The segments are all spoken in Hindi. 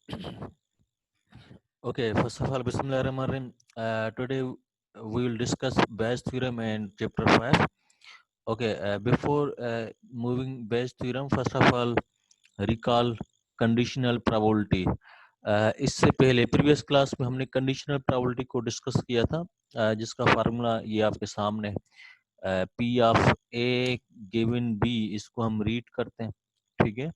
Okay, first of all, Bismillahirrahmanirrahim. Today we will discuss Bayes theorem and chapter 5. Okay, before moving Bayes theorem, first of all, recall conditional probability. इससे पहले प्रीवियस क्लास में हमने कंडीशनल प्रोबेबिलिटी को डिस्कस किया था, जिसका फार्मूला ये आपके सामने है। P of A given B, इसको हम रीड करते हैं, ठीक है।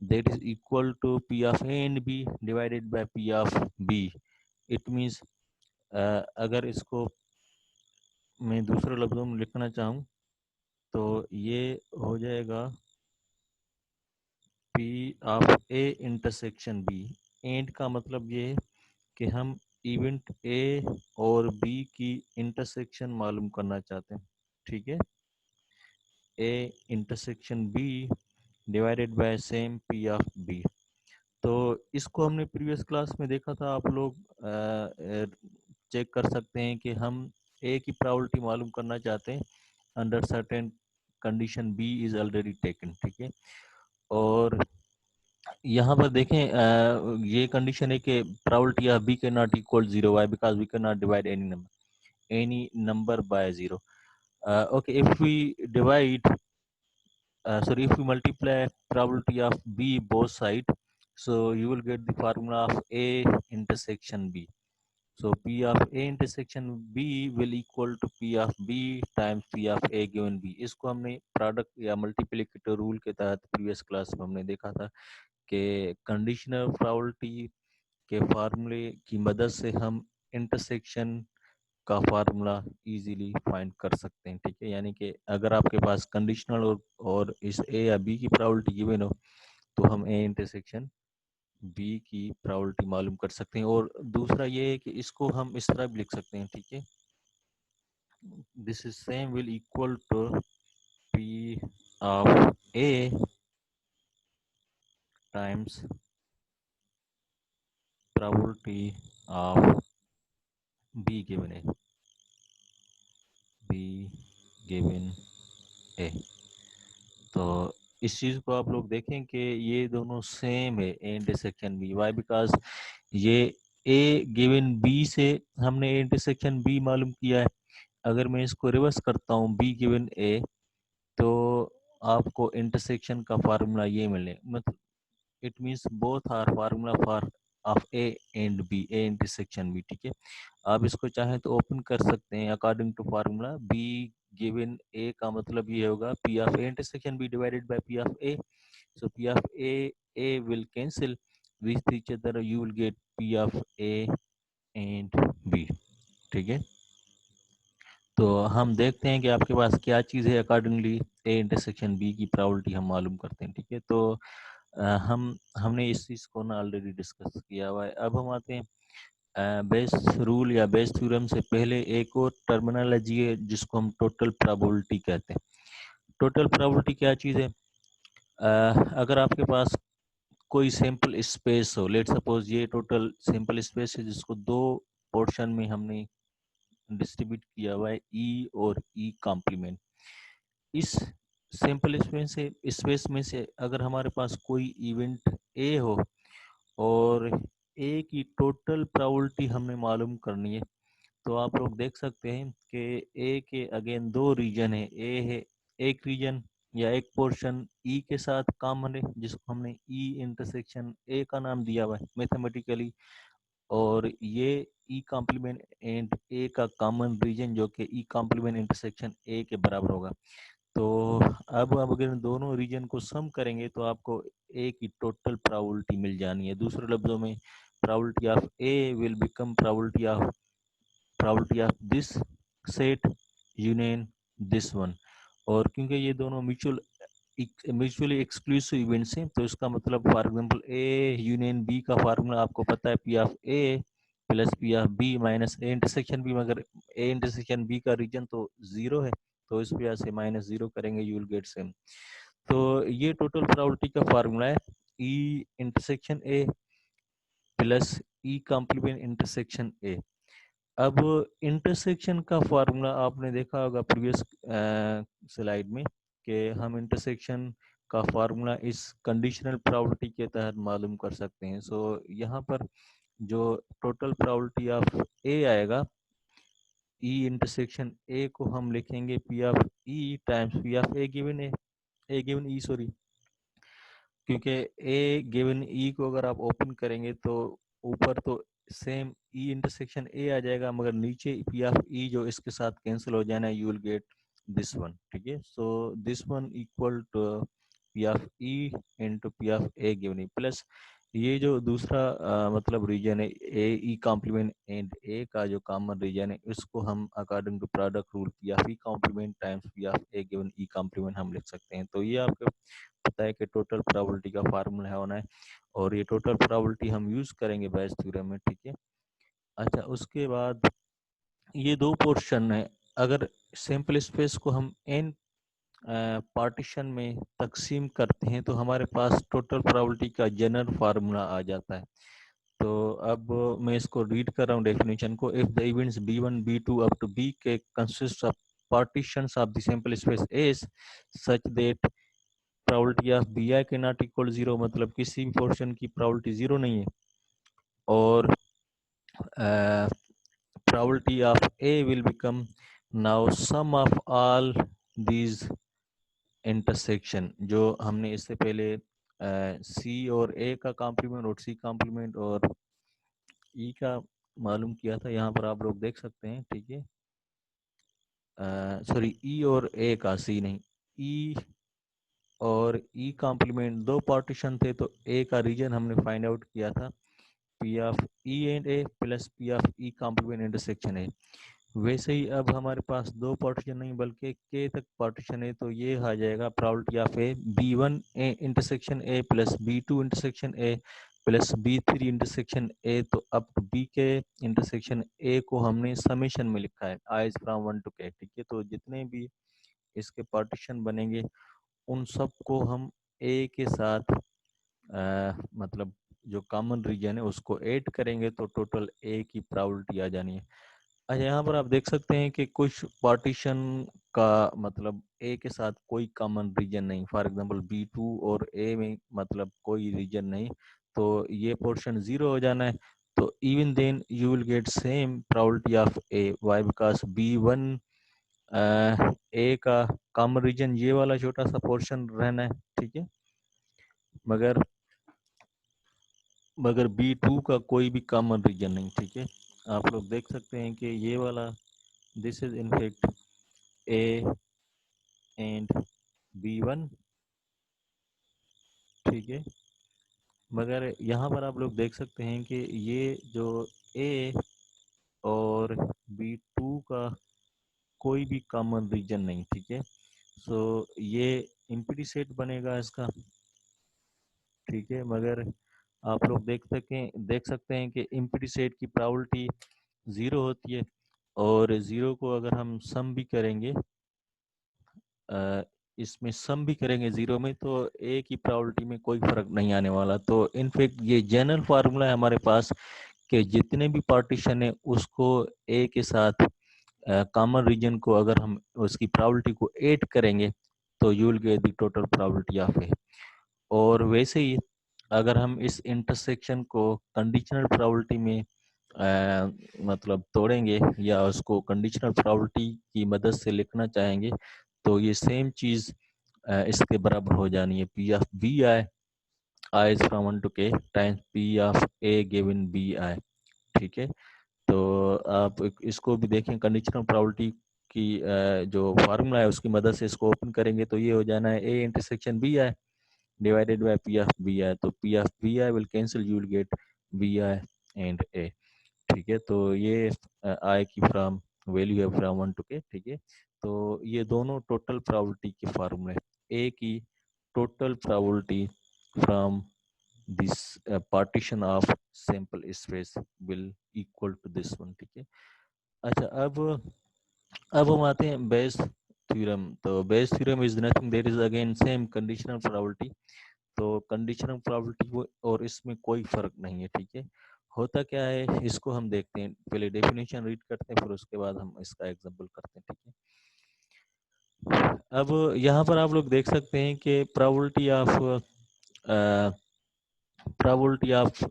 That is equal to P of A and B divided by P of B. It means अगर इसको मैं दूसरे लफ्ज़ों में लिखना चाहूँ तो ये हो जाएगा P of A intersection B। And का मतलब ये है कि हम इवेंट A और B की इंटरसेक्शन मालूम करना चाहते हैं, ठीक है। A intersection B divided by same P of B। तो इसको हमने प्रीवियस क्लास में देखा था, आप लोग चेक कर सकते हैं कि हम ए की प्रोबेबिलिटी मालूम करना चाहते हैं under certain condition B is already taken, ठीक है। और यहाँ पर देखें, ये कंडीशन है कि प्रोबेबिलिटी ऑफ बी के not equal zero, why because we can not divide any number by zero. Okay, if we divide sorry, if you multiply probability of b both side, so you will get the formula of a intersection b. So p of a intersection b will equal to p of b times p of a given b. इसको हमने प्रोडक्ट या मल्टीप्लिकेटर रूल के तहत प्रीवियस क्लास में हमने देखा था कि कंडीशनल प्रोबेबिलिटी के फार्मूले की मदद से हम इंटरसेक्शन का फार्मूला इजीली फाइंड कर सकते हैं, ठीक है। यानी कि अगर आपके पास कंडीशनल और इस ए या बी की प्रोबेबिलिटी गिवन हो तो हम ए इंटरसेक्शन बी की प्रोबेबिलिटी मालूम कर सकते हैं। और दूसरा ये है कि इसको हम इस तरह भी लिख सकते हैं, ठीक है। This is same will equal to P of A times probability of B given A, B given A. तो इस चीज़ को आप लोग देखें कि ये दोनों सेम है, A intersection B. Why because ये ए गिवन बी से हमने ए इंटरसेक्शन बी मालूम किया है। अगर मैं इसको रिवर्स करता हूँ बी गिवन ए, तो आपको इंटरसेक्शन का फार्मूला ये मिले, मतलब it means both are formula for of A and B, A intersection B, ठीक है। आप इसको चाहें तो ओपन कर सकते हैं according to formula. B given A का मतलब ये होगा P of A intersection B divided by P of A. So P of A will cancel with each other, you will get P of A and B, ठीक है। तो हम देखते हैं कि आपके पास क्या चीज़ है, अकॉर्डिंगली ए इंटरसेक्शन बी की प्रोबेबिलिटी हम मालूम करते हैं, ठीक है। तो हमने इस चीज़ को ना ऑलरेडी डिस्कस किया हुआ है। अब हम आते हैं बेस रूल या बेस थ्योरम से पहले एक और टर्मिनोलॉजी है जिसको हम टोटल प्रोबेबिलिटी कहते हैं। टोटल प्रोबेबिलिटी क्या चीज़ है? अगर आपके पास कोई सैंपल स्पेस हो, लेट सपोज ये टोटल सैंपल स्पेस है जिसको दो पोर्शन में हमने डिस्ट्रीब्यूट किया हुआ है, ई और ई कॉम्प्लीमेंट। इस सैंपल स्पेस में से अगर हमारे पास कोई इवेंट ए हो और ए की टोटल प्रोबेबिलिटी हमने मालूम करनी है, तो आप लोग देख सकते हैं कि ए के अगेन दो रीजन है। ए है एक रीजन या एक पोर्शन ई के साथ कॉमन है जिसको हमने ई इंटरसेक्शन ए का नाम दिया हुआ है मैथमेटिकली, और ये ई कॉम्प्लीमेंट एंड ए का कॉमन रीजन जो कि ई कॉम्प्लीमेंट इंटरसेक्शन ए के बराबर होगा। तो अब आप अगर दोनों रीजन को सम करेंगे तो आपको ए की टोटल प्रोबेबिलिटी मिल जानी है। दूसरे लफ्जों में probability of A will become probability of this set union this one. और क्योंकि ये दोनों म्यूचुअली एक्सक्लूसिव इवेंट्स हैं, तो इसका मतलब for example A union B का फार्मूला आपको पता है P of A plus P of B minus A intersection B, मगर ए इंटरसेक्शन बी का रीजन तो जीरो है, तो इस वजह से माइनस जीरो करेंगे, यू विल गेट सेम। तो ये टोटल प्रोबेबिलिटी का फार्मूला है E intersection A plus E complement intersection A. अब इंटरसेक्शन का फार्मूला आपने देखा होगा प्रीवियस स्लाइड में कि हम इंटरसेक्शन का फार्मूला इस कंडीशनल प्रोबेबिलिटी के तहत मालूम कर सकते हैं। सो यहाँ पर जो टोटल प्रोबेबिलिटी ऑफ ए आएगा, ई इंटरसेक्शन ए को हम लिखेंगे P of E times P of A given E sorry, क्योंकि ए गिवन ई को अगर आप ओपन करेंगे तो ऊपर तो सेम ई इंटरसेक्शन ए आ जाएगा, मगर नीचे पी ऑफ ई जो इसके साथ कैंसिल हो जाना है, you will get this one. ठीक है, so this one equal to P of E into P of A given E plus ये जो दूसरा मतलब रीजन है ए ई कॉम्प्लीमेंट एंड ए का जो कॉमन रीजन है, इसको हम according to product rule P of E complement times P of A given E complement हम लिख सकते हैं। तो ये आपको पता है कि टोटल प्रोबेबिलिटी का फार्मूला होना है, और ये टोटल प्रोबेबिलिटी हम यूज करेंगे बेयस थ्योरम में। ठीक है, अच्छा उसके बाद ये दो पोर्शन है, अगर सैंपल स्पेस को हम एन पार्टीशन में तकसीम करते हैं तो हमारे पास टोटल प्रोबेबिलिटी का जनरल फार्मूला आ जाता है। तो अब मैं इसको रीड कर रहा हूँ डेफिनेशन को। If the events b1 b2 up to b के consist of partitions of the sample space S such that probability of B i के नॉट इक्वल जीरो, मतलब किसी भी पोर्शन की प्रोबेबिलिटी जीरो नहीं है, और probability of A will become now sum of all these intersection, जो हमने इससे पहले सी और ए का कॉम्प्लीमेंट और सी कॉम्प्लीमेंट और ई का मालूम किया था, यहाँ पर आप लोग देख सकते हैं। ठीक है, सॉरी ई और ए का, सी नहीं, ई और ई कॉम्प्लीमेंट दो पार्टीशन थे, तो ए का रीजन हमने फाइंड आउट किया था P of E and A plus P of E complement intersection है। वैसे ही अब हमारे पास दो पार्टीशन नहीं बल्कि के तक पार्टीशन है, तो ये आ जाएगा probability of A B one A intersection A plus B two intersection A plus B three intersection A. तो अब बी के इंटरसेक्शन ए को हमने समेशन में लिखा है आइज फ्रॉम वन टू के। ठीक है, तो जितने भी इसके पार्टीशन बनेंगे उन सब को हम ए के साथ मतलब जो कॉमन रीजन है उसको ऐड करेंगे तो टोटल ए की प्रोबेबिलिटी आ जानी है। अच्छा, यहाँ पर आप देख सकते हैं कि कुछ पार्टीशन का मतलब ए के साथ कोई कॉमन रीजन नहीं, फॉर एग्जांपल बी टू और ए में मतलब कोई रीजन नहीं, तो ये पोर्शन जीरो हो जाना है। तो even then you will get same probability of A, why because B one A का कॉमन रीजन ये वाला छोटा सा पोर्शन रहना है। ठीक है, मगर बी टू का कोई भी कॉमन रीजन नहीं। ठीक है, आप लोग देख सकते हैं कि ये वाला this is in fact A and B one. ठीक है, मगर यहाँ पर आप लोग देख सकते हैं कि ये जो ए और बी टू का कोई भी कॉमन रीजन नहीं। ठीक है, सो ये इम्प्टी सेट बनेगा इसका। ठीक है, मगर आप लोग देख सकते हैं कि इम्प्टी सेट की प्रोबेबिलिटी जीरो होती है, और जीरो को अगर हम सम भी करेंगे इसमें सम भी करेंगे जीरो में, तो ए की प्रोबेबिलिटी में कोई फर्क नहीं आने वाला। तो इनफैक्ट ये जनरल फार्मूला है हमारे पास कि जितने भी पार्टीशन है उसको ए के साथ कॉमन रीजन को अगर हम उसकी प्रोबेबिलिटी को ऐड करेंगे तो you will get the total probability of A. और वैसे ही अगर हम इस इंटरसेक्शन को कंडीशनल प्रोबेबिलिटी में मतलब तोड़ेंगे या उसको कंडीशनल प्रोबेबिलिटी की मदद से लिखना चाहेंगे, तो ये सेम चीज इसके बराबर हो जानी है P of B I I is from one to K times P of A given B I. ठीक है, तो आप इसको भी देखें, कंडीशनल प्रोबेबिलिटी की जो फार्मूला है उसकी मदद से इसको ओपन करेंगे तो ये हो जाना है A intersection B i divided by P of BI, तो P of BI will cancel, you will get BI and A। ठीक है, तो ये I की फ्रॉम वैल्यू है फ्रॉम वन टू के। ठीक है, तो ये दोनों टोटल प्रोबेबिलिटी के फार्मूले, A की total probability from this partition of sample space will equal to this one. ठीक है, अच्छा अब हम आते हैं बेस थ्योरम। तो Bayes theorem is nothing, there is again same conditional probability. तो कंडीशनल प्रोबेबिलिटी और इसमें कोई फर्क नहीं है। ठीक है, होता क्या है इसको हम देखते हैं, पहले डेफिनेशन रीड करते हैं फिर उसके बाद हम इसका एग्जांपल करते हैं। ठीक है, अब यहाँ पर आप लोग देख सकते हैं कि probability of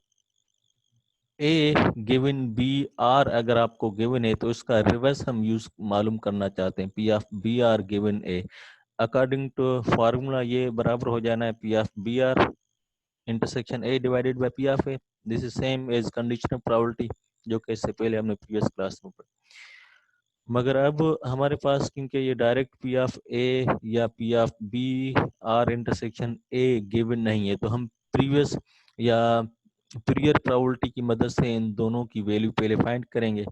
A given B or अगर आपको गिवन है तो इसका रिवर्स हम यूज मालूम करना चाहते हैं, P of B are given A. According to formula ये बराबर हो जाना है P of B are intersection A divided by P of A. This is same as conditional probability, जो कि इससे पहले हमने प्रीवियस क्लास में पढ़ा। मगर अब हमारे पास क्योंकि ये डायरेक्ट पी ऑफ ए या P of B are intersection A given नहीं है, तो हम प्रीवियस या प्रियर प्रोबेबिलिटी की मदद से इन दोनों की वैल्यू पहले फाइंड करेंगे।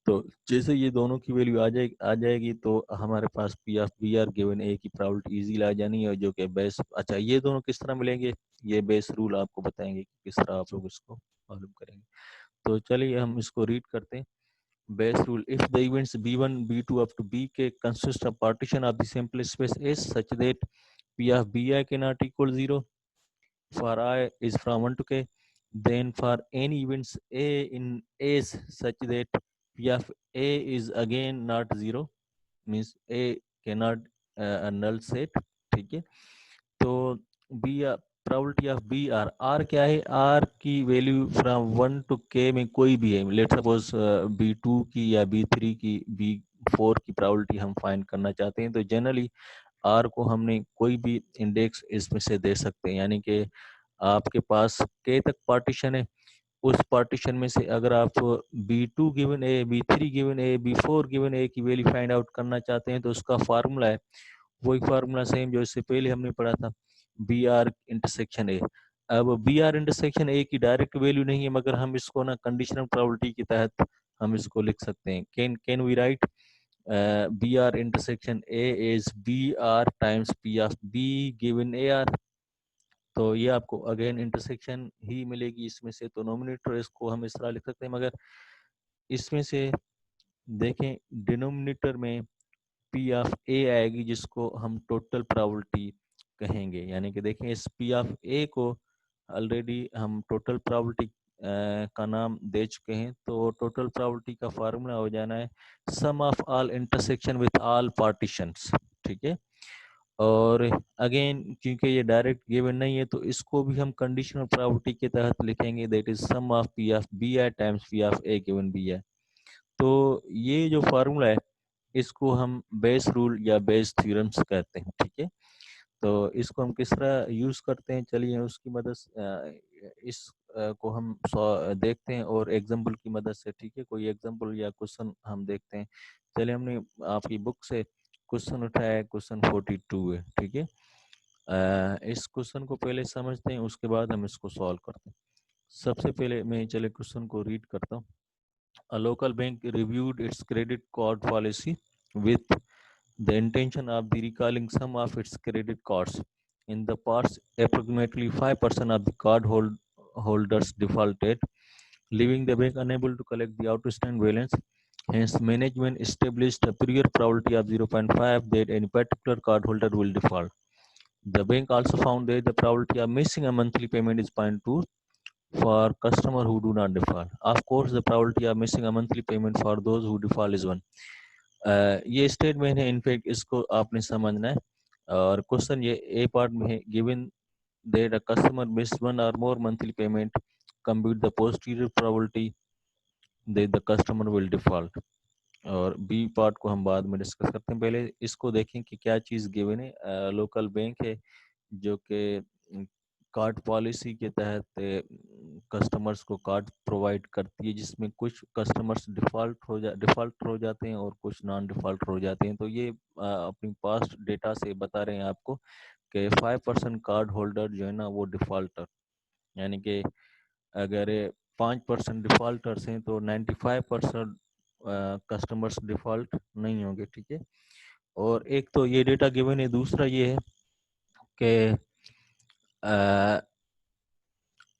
तो जैसे ये दोनों की वैल्यू आ जाएगी तो हमारे पास P of B are given A की प्रोबेबिलिटी इजीली आ जानी है, जो कि बेस। अच्छा, ये दोनों किस तरह मिलेंगे, ये बेस रूल आपको बताएंगे कि किस तरह आप लोग इसको मालूम करेंगे। तो चलिए हम इसको रीड करते हैं। Base rule: if the events b1, b2 up to bk consist of partition of the sample space S such that p of bi cannot equal 0 for I is from 1 to k, then for any events a in S such that p of a is again not 0, means a cannot a null set। ठीक है, तो B probability of B R, R क्या है, आर की वैल्यू फ्रॉम 1 टू के में कोई भी है, लेट सपोज बी टू की या बी थ्री की, बी फोर की प्रोबेबिलिटी हम फाइंड करना चाहते हैं, तो जनरली आर को हमने कोई भी इंडेक्स इसमें से दे सकते हैं। यानी कि आपके पास के तक पार्टीशन है, उस पार्टीशन में से अगर आप B two given A, B three given A, B four given A की वैल्यू फाइंड आउट करना चाहते हैं, तो उसका फार्मूला है वही फार्मूला सेम जो इससे पहले हमने पढ़ा था, बी आर इंटरसेक्शन ए। अब बी आर इंटरसेक्शन ए की डायरेक्ट वैल्यू नहीं है, मगर हम इसको ना कंडीशनल प्रोबेबिलिटी के तहत हम इसको लिख सकते हैं। Can we write B are intersection A is B R times P of B given A R. तो ये आपको अगेन इंटरसेक्शन ही मिलेगी इसमें से, तो नोमिनेटर इसको हम इस तरह लिख सकते हैं। मगर इसमें से देखें डिनोमिनेटर में पी ऑफ ए आएगी, जिसको हम टोटल प्रोबेबिलिटी कहेंगे। यानी कि देखें इस पी ऑफ ए को ऑलरेडी हम टोटल प्रोबेबिलिटी का नाम दे चुके हैं। तो टोटल प्रोबेबिलिटी का फार्मूला हो जाना है sum of all intersection with all partitions. ठीक है, और अगेन क्योंकि ये डायरेक्ट गिवन नहीं है, तो इसको भी हम कंडीशनल प्रोबेबिलिटी के तहत लिखेंगे, that is sum of P of B I times P of A given B I. तो ये जो फार्मूला है इसको हम बेस रूल या बेस थ्योरम्स कहते हैं। ठीक है, तो इसको हम किस तरह यूज करते हैं, चलिए उसकी मदद इस को हम देखते हैं और एग्जांपल की मदद से। ठीक है, कोई एग्जांपल या क्वेश्चन हम देखते हैं। चलिए, हमने आपकी बुक से क्वेश्चन उठाया है, क्वेश्चन 42 है। ठीक है, इस क्वेश्चन को पहले समझते हैं, उसके बाद हम इसको सॉल्व करते हैं। सबसे पहले मैं चले क्वेश्चन को रीड करता हूँ। A local bank reviewed its credit card policy with the intention of the recalling some of its credit cards. In the past, approximately 5% of the holders defaulted, leaving the bank unable to collect the outstanding balance. Hence, management established a prior probability of 0.5 that any particular cardholder will default. The bank also found that the probability of missing a monthly payment is 0.2 for customer who do not default. Of course, the probability of missing a monthly payment for those who default is 1. ये स्टेटमेंट है, इनफैक्ट इसको आपने समझना है। और क्वेश्चन ये ए पार्ट में है, given that a customer miss one or more monthly payment, compute the posterior probability that the customer will default. और बी पार्ट को हम बाद में डिस्कस करते हैं, पहले इसको देखें कि क्या चीज़ गिवन है। लोकल बैंक है जो कि कार्ड पॉलिसी के तहत कस्टमर्स को कार्ड प्रोवाइड करती है, जिसमें कुछ कस्टमर्स डिफ़ॉल्ट हो जाते हैं और कुछ नॉन डिफ़ॉल्ट हो जाते हैं। तो ये अपनी पास्ट डेटा से बता रहे हैं आपको कि 5% कार्ड होल्डर जो है ना वो डिफ़ॉल्टर, यानी कि अगर 5% डिफ़ॉल्टर्स हैं तो 95% कस्टमर्स डिफ़ॉल्ट नहीं होंगे। ठीक है, और एक तो ये डेटा गिवन है, दूसरा ये है कि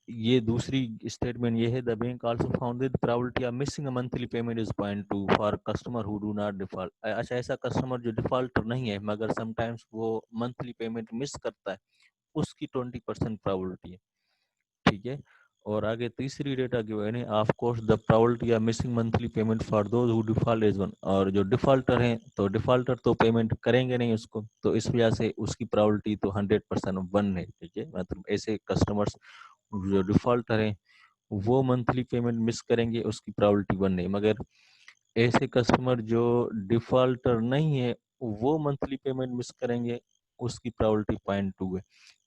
ये दूसरी स्टेटमेंट ये है, the bank also found that the probability of missing a monthly payment is 0.2 for customer who do not default. अच्छा, ऐसा कस्टमर जो डिफॉल्टर नहीं है मगर समटाइम्स वो मंथली पेमेंट मिस करता है, उसकी 20% प्रोबेबिलिटी है। ठीक है, और आगे तीसरी डेटा गिवन है, of course the probability of missing monthly payment for those who default is one. और जो डिफॉल्टर हैं तो डिफॉल्टर तो पेमेंट करेंगे नहीं उसको, तो इस वजह से उसकी प्रोबेबिलिटी तो 100% वन है। ठीक है, मतलब ऐसे कस्टमर्स जो डिफॉल्टर हैं वो मंथली पेमेंट मिस करेंगे, उसकी प्रोबेबिलिटी वन है। मगर ऐसे कस्टमर जो डिफॉल्टर नहीं है वो मंथली पेमेंट मिस करेंगे, उसकी प्रोबेबिलिटी 0.2 है।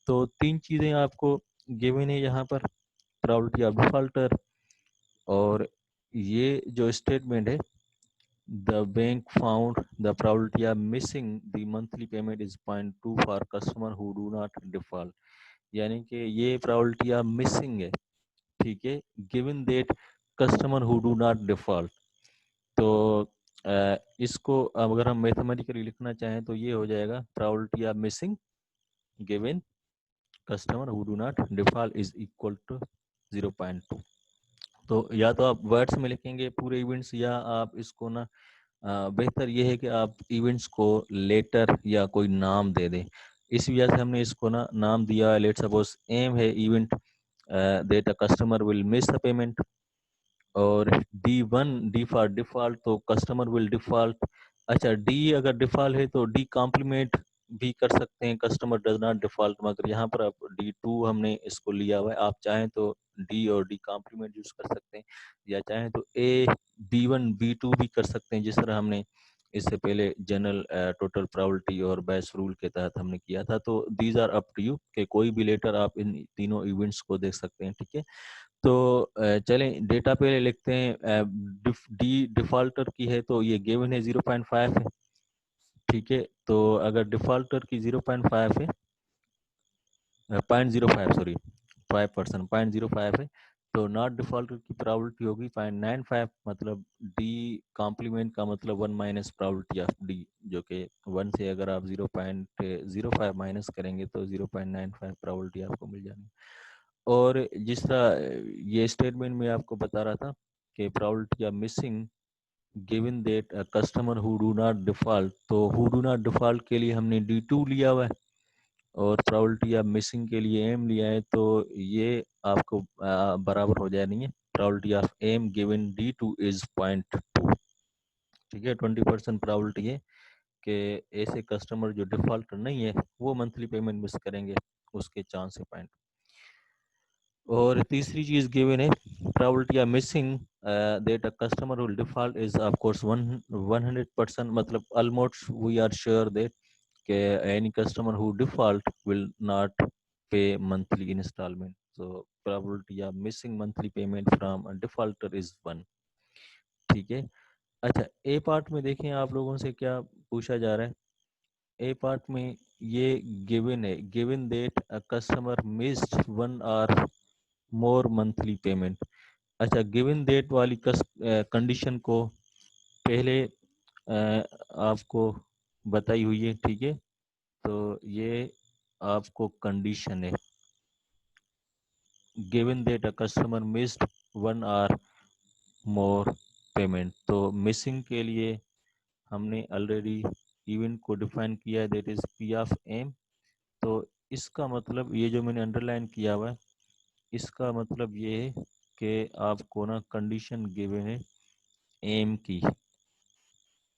तो तीन चीजें आपको गिवन है यहाँ पर, प्रोबेबिलिटी ऑफ डिफॉल्टर, और ये जो स्टेटमेंट है, the bank found the probability of missing the monthly payment is 0.2 for customer who do not default, यानी कि ये प्रोबेबिलिटी ऑफ मिसिंग है। ठीक है, given that customer who do not default. तो इसको अगर हम मैथमेटिकली लिखना चाहें तो ये हो जाएगा, probability of missing given customer who do not default is equal to 0.2। तो या तो आप वर्ड्स में लिखेंगे पूरे इवेंट्स, या आप इसको ना बेहतर ये है कि आप इवेंट्स को लेटर या कोई नाम दे दें। इस वजह से हमने इसको ना नाम दिया, लेट सपोज एम है event that a customer will miss the payment, और डी फॉर डिफॉल्ट, तो कस्टमर विल डिफॉल्ट। अच्छा, डी अगर डिफॉल्ट है तो डी कॉम्प्लीमेंट भी कर सकते हैं, कस्टमर डज नॉट डिफॉल्ट, मगर यहाँ पर आप D2 हमने इसको लिया हुआ है। आप चाहें तो डी और डी कॉम्प्लीमेंट यूज कर सकते हैं, या चाहें तो B1 B2 भी कर सकते हैं, जिस तरह हमने इससे पहले जनरल टोटल प्रोबेबिलिटी और बैच रूल के तहत हमने किया था। तो these are up to you कि कोई भी लेटर आप इन तीनों इवेंट्स को देख सकते हैं। ठीक है, तो चलें डेटा पे लिखते हैं। डी डिफॉल्टर की है तो ये गिवन है 0.5 है। ठीक है, तो अगर डिफॉल्टर की 0.5 है, 0.05 सॉरी, 5%, 0.05 है, तो नॉट डिफॉल्टर की प्रोबेबिलिटी होगी 0.95, मतलब डी कॉम्प्लीमेंट का मतलब 1 माइनस प्रोबेबिलिटी ऑफ डी, जो कि 1 से अगर आप 0.05 माइनस करेंगे तो 0.95 प्रोबेबिलिटी आपको मिल जाएगी। और जिस तरह ये स्टेटमेंट में आपको बता रहा था कि probability of missing given that customer who do not default, तो हु डू नॉट डिफॉल्ट के लिए हमने D2 लिया हुआ है, और प्रोबेबिलिटी ऑफ मिसिंग के लिए एम लिया है, तो ये आपको बराबर हो जाए नहीं है। Probability of M given D2 is 0.2। ठीक है, 20% प्रोबेबिलिटी है कि ऐसे कस्टमर जो डिफॉल्ट नहीं है वो मंथली पेमेंट मिस करेंगे, उसके चांस है 0.2। और तीसरी चीज गिवन है, probability of missing that a customer will default is of course 100%, मतलब almost we are sure that कि any customer who default will not pay monthly instalment, so probability of missing monthly payment from a defaulter is 1। ठीक है, अच्छा ए पार्ट में देखें आप लोगों से क्या पूछा जा रहा है। ए पार्ट में ये गिवन है, given that a customer missed 1 और मोर मंथली पेमेंट। अच्छा, गिवन डेट वाली कंडीशन को पहले आपको बताई हुई है। ठीक है, तो ये आपको कंडीशन है, given that a customer missed 1 और मोर पेमेंट। तो मिसिंग के लिए हमने ऑलरेडी इवेंट को डिफाइन किया है, that is P of M। तो इसका मतलब ये जो मैंने अंडरलाइन किया हुआ है, इसका मतलब ये है कि आपको ना कंडीशन गिवन है एम की।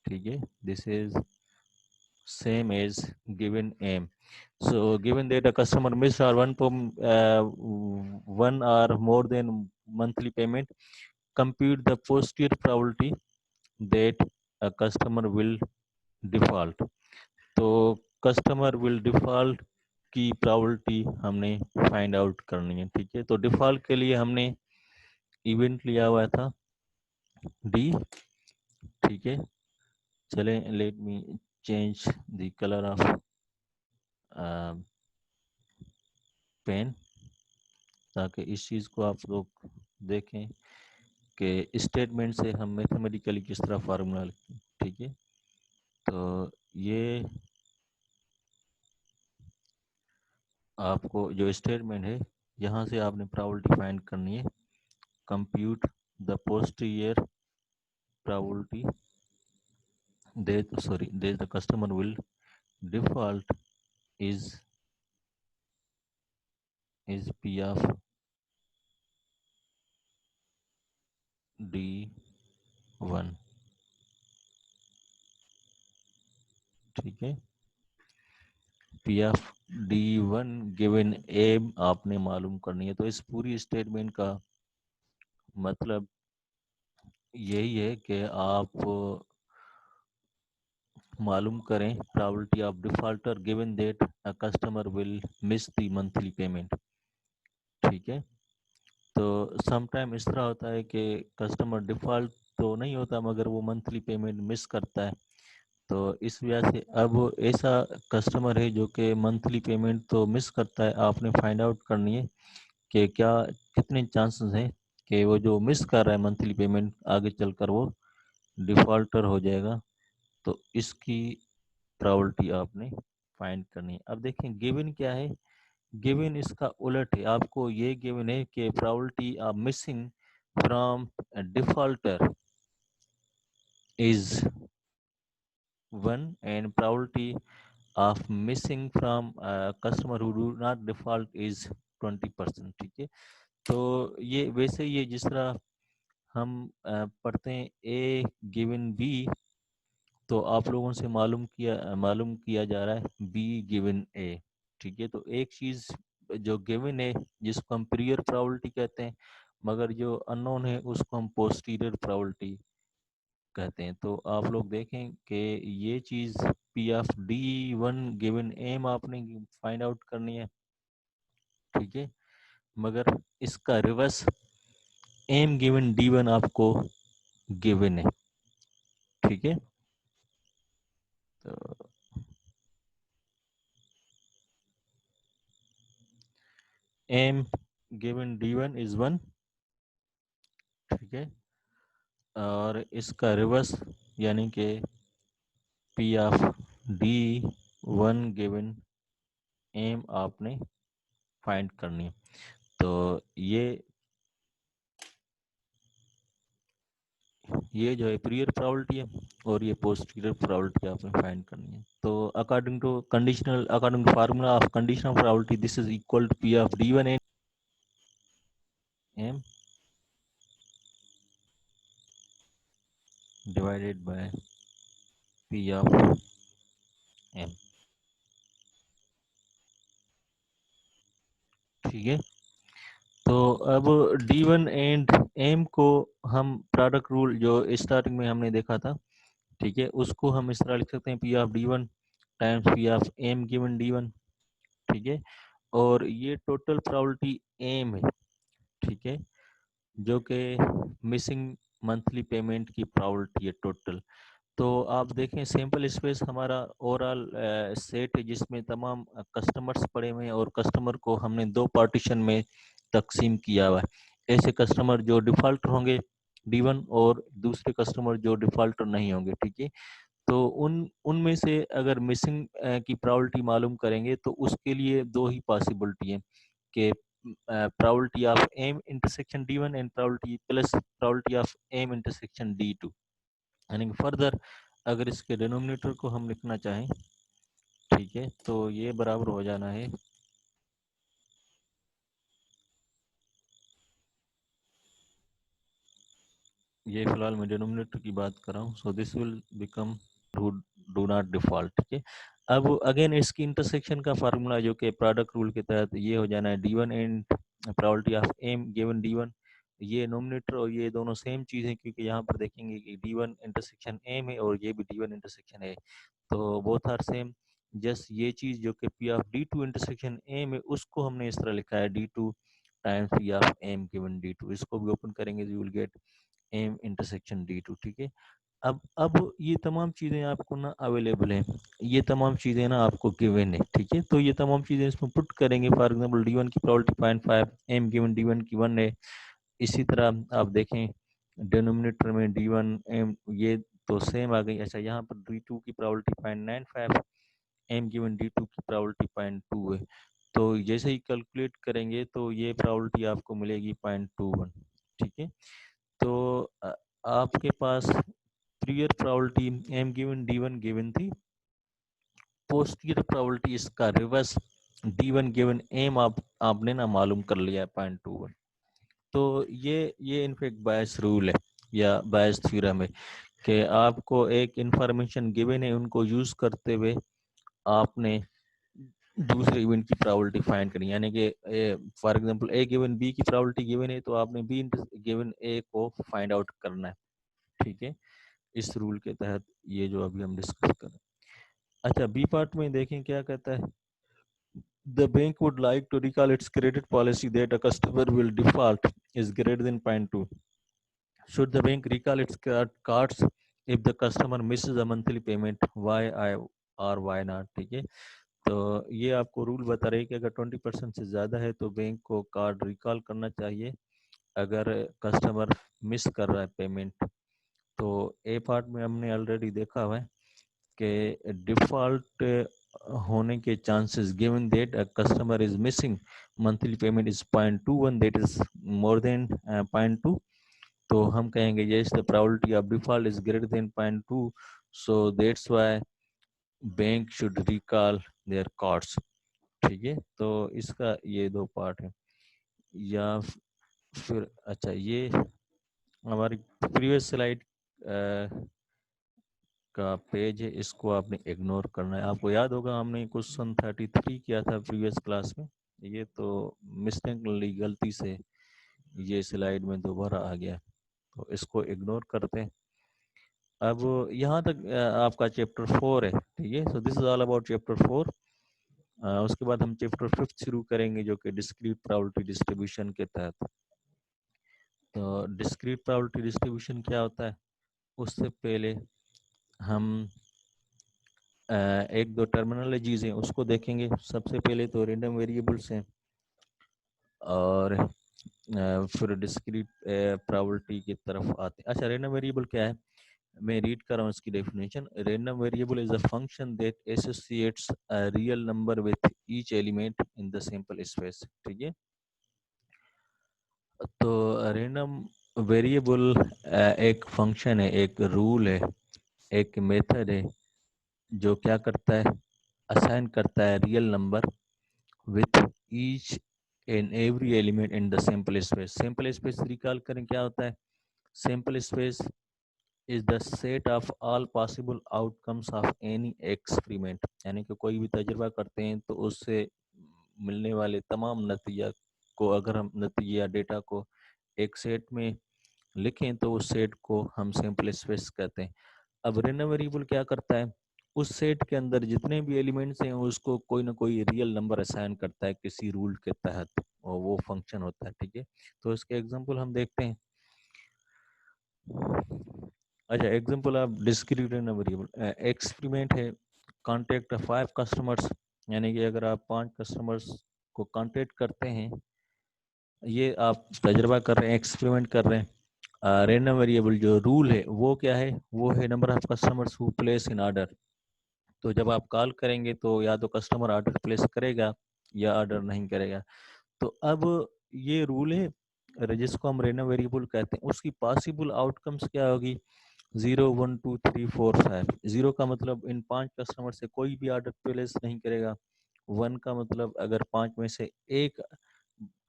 ठीक है, this is same as given M. So given that a customer missed or 1 or more than monthly payment, compute the posterior probability that a customer will default। तो कस्टमर विल डिफॉल्ट की प्रोबेबिलिटी हमने फाइंड आउट करनी है। ठीक है, तो डिफॉल्ट के लिए हमने इवेंट लिया हुआ था डी। ठीक है, चलें, let me change the colour of pen, ताकि इस चीज़ को आप लोग देखें कि स्टेटमेंट से हम मैथमेटिकली किस तरह फार्मूला लिखते हैं। ठीक है, तो ये आपको जो स्टेटमेंट है, यहाँ से आपने प्रोबेबिलिटी फाइंड करनी है। Compute the posterior probability that the customer will default is P of D1, ठीक है। P of D1 given M आपने मालूम करनी है। तो इस पूरी स्टेटमेंट का मतलब यही है कि आप मालूम करें probability of defaulter given that a customer will miss the monthly payment, ठीक है। तो समटाइम इस तरह होता है कि कस्टमर डिफॉल्ट तो नहीं होता मगर वो मंथली पेमेंट मिस करता है। तो इस वजह से अब ऐसा कस्टमर है जो कि मंथली पेमेंट तो मिस करता है, आपने फाइंड आउट करनी है कि क्या कितने चांसेस हैं कि वो जो मिस कर रहा है मंथली पेमेंट आगे चलकर वो डिफॉल्टर हो जाएगा। तो इसकी प्रोबेबिलिटी आपने फाइंड करनी है। अब देखें गिवन क्या है, गिवन इसका उलट है। आपको ये गिवन है कि probability of missing from defaulter is 1 and probability of missing from customer who do not default is 20%, ठीक है। तो ये वैसे ये जिस तरह हम पढ़ते हैं ए गिवन बी, तो आप लोगों से मालूम किया जा रहा है बी गिवन ए, ठीक है। तो एक चीज जो गिवन है जिसको हम प्रियर प्रोबेबिलिटी कहते हैं, मगर जो अननोन है उसको हम पोस्टीरियर प्रोबेबिलिटी कहते हैं। तो आप लोग देखें कि ये चीज P of D1 given M आपने फाइंड आउट करनी है, ठीक है। मगर इसका रिवर्स एम गिवन D1 आपको गिवन है, ठीक है। तो एम गिवन D1 इज 1, ठीक है। और इसका रिवर्स यानी कि P of D1 given M आपने फाइंड करनी है। तो ये जो है प्रीवियर प्रोबेबिलिटी है और ये पोस्टीरियर प्रोबेबिलिटी आपने फाइंड करनी है। तो according to formula of conditional probability this is equal to P of D1 M divided by P of M, ठीक है। तो अब D1 एंड एम को हम प्रोडक्ट रूल जो स्टार्टिंग में हमने देखा था, ठीक है, उसको हम इस तरह लिख सकते हैं P of D1 times P of M given D1, ठीक है। और ये टोटल प्रोबेबिलिटी एम है, ठीक है, जो कि मिसिंग मंथली पेमेंट की प्रोबेबिलिटी है टोटल। तो आप देखें सैंपल स्पेस हमारा ओवरऑल सेट है जिसमें तमाम कस्टमर्स पड़े हुए हैं और कस्टमर को हमने दो पार्टीशन में तकसीम किया हुआ है। ऐसे कस्टमर जो डिफॉल्टर होंगे D1 और दूसरे कस्टमर जो डिफॉल्टर नहीं होंगे, ठीक है। तो उनमें से अगर मिसिंग की प्रोबेबिलिटी मालूम करेंगे तो उसके लिए दो ही पॉसिबिलिटी है कि probability of M intersection D1 and probability plus probability of M intersection D2। यानी कि फर्दर अगर इसके डिनोमिनेटर को हम लिखना चाहें, ठीक है, तो ये बराबर हो जाना है, ये फिलहाल मैं डिनोमिनेटर की बात कर रहा हूँ। So this will become do not default, ठीक है। अब अगेन इसकी इंटरसेक्शन का फार्मूला जो कि प्रोडक्ट रूल के तहत ये हो जाना है D1 and probability of M given D1। ये नोमिनेटर और ये दोनों सेम चीज़ है क्योंकि यहाँ पर देखेंगे कि D1 इंटरसेक्शन एम है और ये भी D1 इंटरसेक्शन है, तो बोथ आर सेम। जस्ट ये चीज़ जो कि P of D2 intersection M है उसको हमने इस तरह लिखा है D2 times P of M given D2। इसको भी ओपन करेंगे you will get M intersection D2, ठीक है। अब ये तमाम चीज़ें आपको ना अवेलेबल हैं, ये तमाम चीज़ें ना आपको गिवन है, ठीक है। तो ये तमाम चीज़ें इसमें पुट करेंगे। फॉर एग्जांपल D1 की प्रोबेबिलिटी 0.5, एम गिवन D1 की 1 है। इसी तरह आप देखें डिनोमिनेटर में D1 एम ये तो सेम आ गई। अच्छा यहाँ पर D2 की प्रोबेबिलिटी 0.95, एम गिवन D2 की प्रोबेबिलिटी 0.2 है। तो जैसे ही कैलकुलेट करेंगे तो ये प्रोबेबिलिटी आपको मिलेगी 0.21, ठीक है। तो आपके पास prior probability M given D1 given थी, पोस्टीरियर प्रोबेबिलिटी इसका रिवर्स D1 गिवन एम आपने ना मालूम कर लिया है 0.21। तो ये इनफेक्ट बायस रूल है या बायस थ्योरम है कि आपको एक इंफॉर्मेशन गिवन है, उनको यूज करते हुए आपने दूसरे इवेंट की प्रोबेबिलिटी फाइंड करनी, यानी कि for example A given B की प्रोबेबिलिटी गिवन है, तो आपने बी गिवन ए को फाइंड आउट करना है। ठीक है, इस रूल के तहत ये जो अभी हम डिस्कस कर रहे हैं। अच्छा, बी पार्ट में देखें क्या कहता है। The bank would like to recall its credit policy that a customer will default is greater than 0.2। Should the bank recall its cards if the customer misses a monthly payment? Why I or why not? ठीक है, तो ये आपको रूल बता रहे हैं कि अगर 20% से ज़्यादा है तो बैंक को कार्ड रिकॉल करना चाहिए अगर कस्टमर मिस कर रहा है पेमेंट। तो ए पार्ट में हमने ऑलरेडी देखा हुआ है कि डिफ़ॉल्ट होने के chances given that a customer is missing monthly payment is 0.21, that is more than 0.2, तो हम कहेंगे yes the probability of default is greater than 0.2, so that's why bank should recall their cards. ठीक है, तो इसका ये दो पार्ट है। या फिर अच्छा, ये हमारी प्रीवियस स्लाइड का पेज है, इसको आपने इग्नोर करना है। आपको याद होगा हमने क्वेश्चन 33 किया था प्रीवियस क्लास में, ये तो मिस्टेकली गलती से ये स्लाइड में दोबारा आ गया, तो इसको इग्नोर करते हैं। अब यहाँ तक आपका चैप्टर 4 है। ठीक है, so this is all about chapter 4। उसके बाद हम चैप्टर 5 शुरू करेंगे जो कि डिस्क्रीट प्रोबेबिलिटी डिस्ट्रीब्यूशन के तहत। तो डिस्क्रीट प्रोबेबिलिटी डिस्ट्रीब्यूशन क्या होता है, उससे पहले हम एक दो टर्मिनोलॉजीज हैं उसको देखेंगे। सबसे पहले तो रैंडम वेरिएबल्स हैं और फिर डिस्क्रीट प्रोबेबिलिटी की तरफ आते हैं। अच्छा, रैंडम वेरिएबल क्या है, मैं रीड कर रहा हूँ इसकी definition. Random variable is a function that associates a real number with each element in the sample space. ठीक है, तो रैंडम वेरिएबल एक फंक्शन है, एक रूल है, एक मेथड है जो क्या करता है, असाइन करता है real number with each and every element in the sample space. Sample space recall करें क्या होता है, sample space is the set of all possible outcomes of any experiment, यानी कि कोई भी तजुर्बा करते हैं तो उससे मिलने वाले तमाम नतीजा को, अगर हम नतीजे या डेटा को एक सेट में लिखें तो उस सेट को हम सैंपल स्पेस कहते हैं। अब रैंडम वेरिएबल क्या करता है, उस सेट के अंदर जितने भी एलिमेंट्स हैं उसको कोई ना कोई रियल नंबर असाइन करता है किसी रूल के तहत, और वो फंक्शन होता है। ठीक है, तो इसके एग्जांपल हम देखते हैं। अच्छा, example of discrete random variable experiment है, कांटेक्ट 5 कस्टमर्स, यानी कि अगर आप 5 कस्टमर्स को कांटेक्ट करते हैं, ये आप तजर्बा कर रहे हैं, एक्सपेरिमेंट कर रहे हैं। रैंडम वेरिएबल जो रूल है वो क्या है, वो है number of customers who place in order. तो जब आप कॉल करेंगे तो या तो कस्टमर ऑर्डर प्लेस करेगा या ऑर्डर नहीं करेगा। तो अब ये रूल है जिसको हम रैंडम वेरिएबल कहते हैं, उसकी पॉसिबल आउटकम्स क्या होगी, 0 1 2 3 4 5। 0 का मतलब इन 5 कस्टमर से कोई भी ऑर्डर प्लेस नहीं करेगा। 1 का मतलब अगर 5 में से एक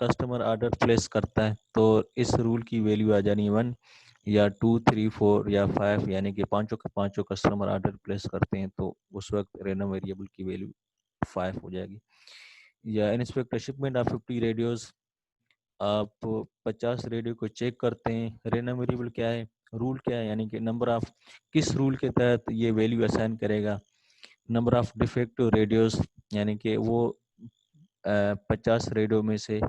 कस्टमर ऑर्डर प्लेस करता है तो इस रूल की वैल्यू आ जानी 1, या 2 3 4 या 5, यानी कि पांचों के पांचों कस्टमर ऑर्डर प्लेस करते हैं तो उस वक्त रैंडम वेरिएबल की वैल्यू 5 हो जाएगी। या इंस्पेक्टर शिपमेंट ऑफ 50 रेडियोज, आप 50 रेडियो को चेक करते हैं। रैंडम वेरिएबल क्या है, रूल क्या है, यानी कि नंबर ऑफ, किस रूल के तहत ये वैल्यू असाइन करेगा, नंबर ऑफ डिफेक्टिव रेडियोस, यानी कि वो 50 रेडियो में से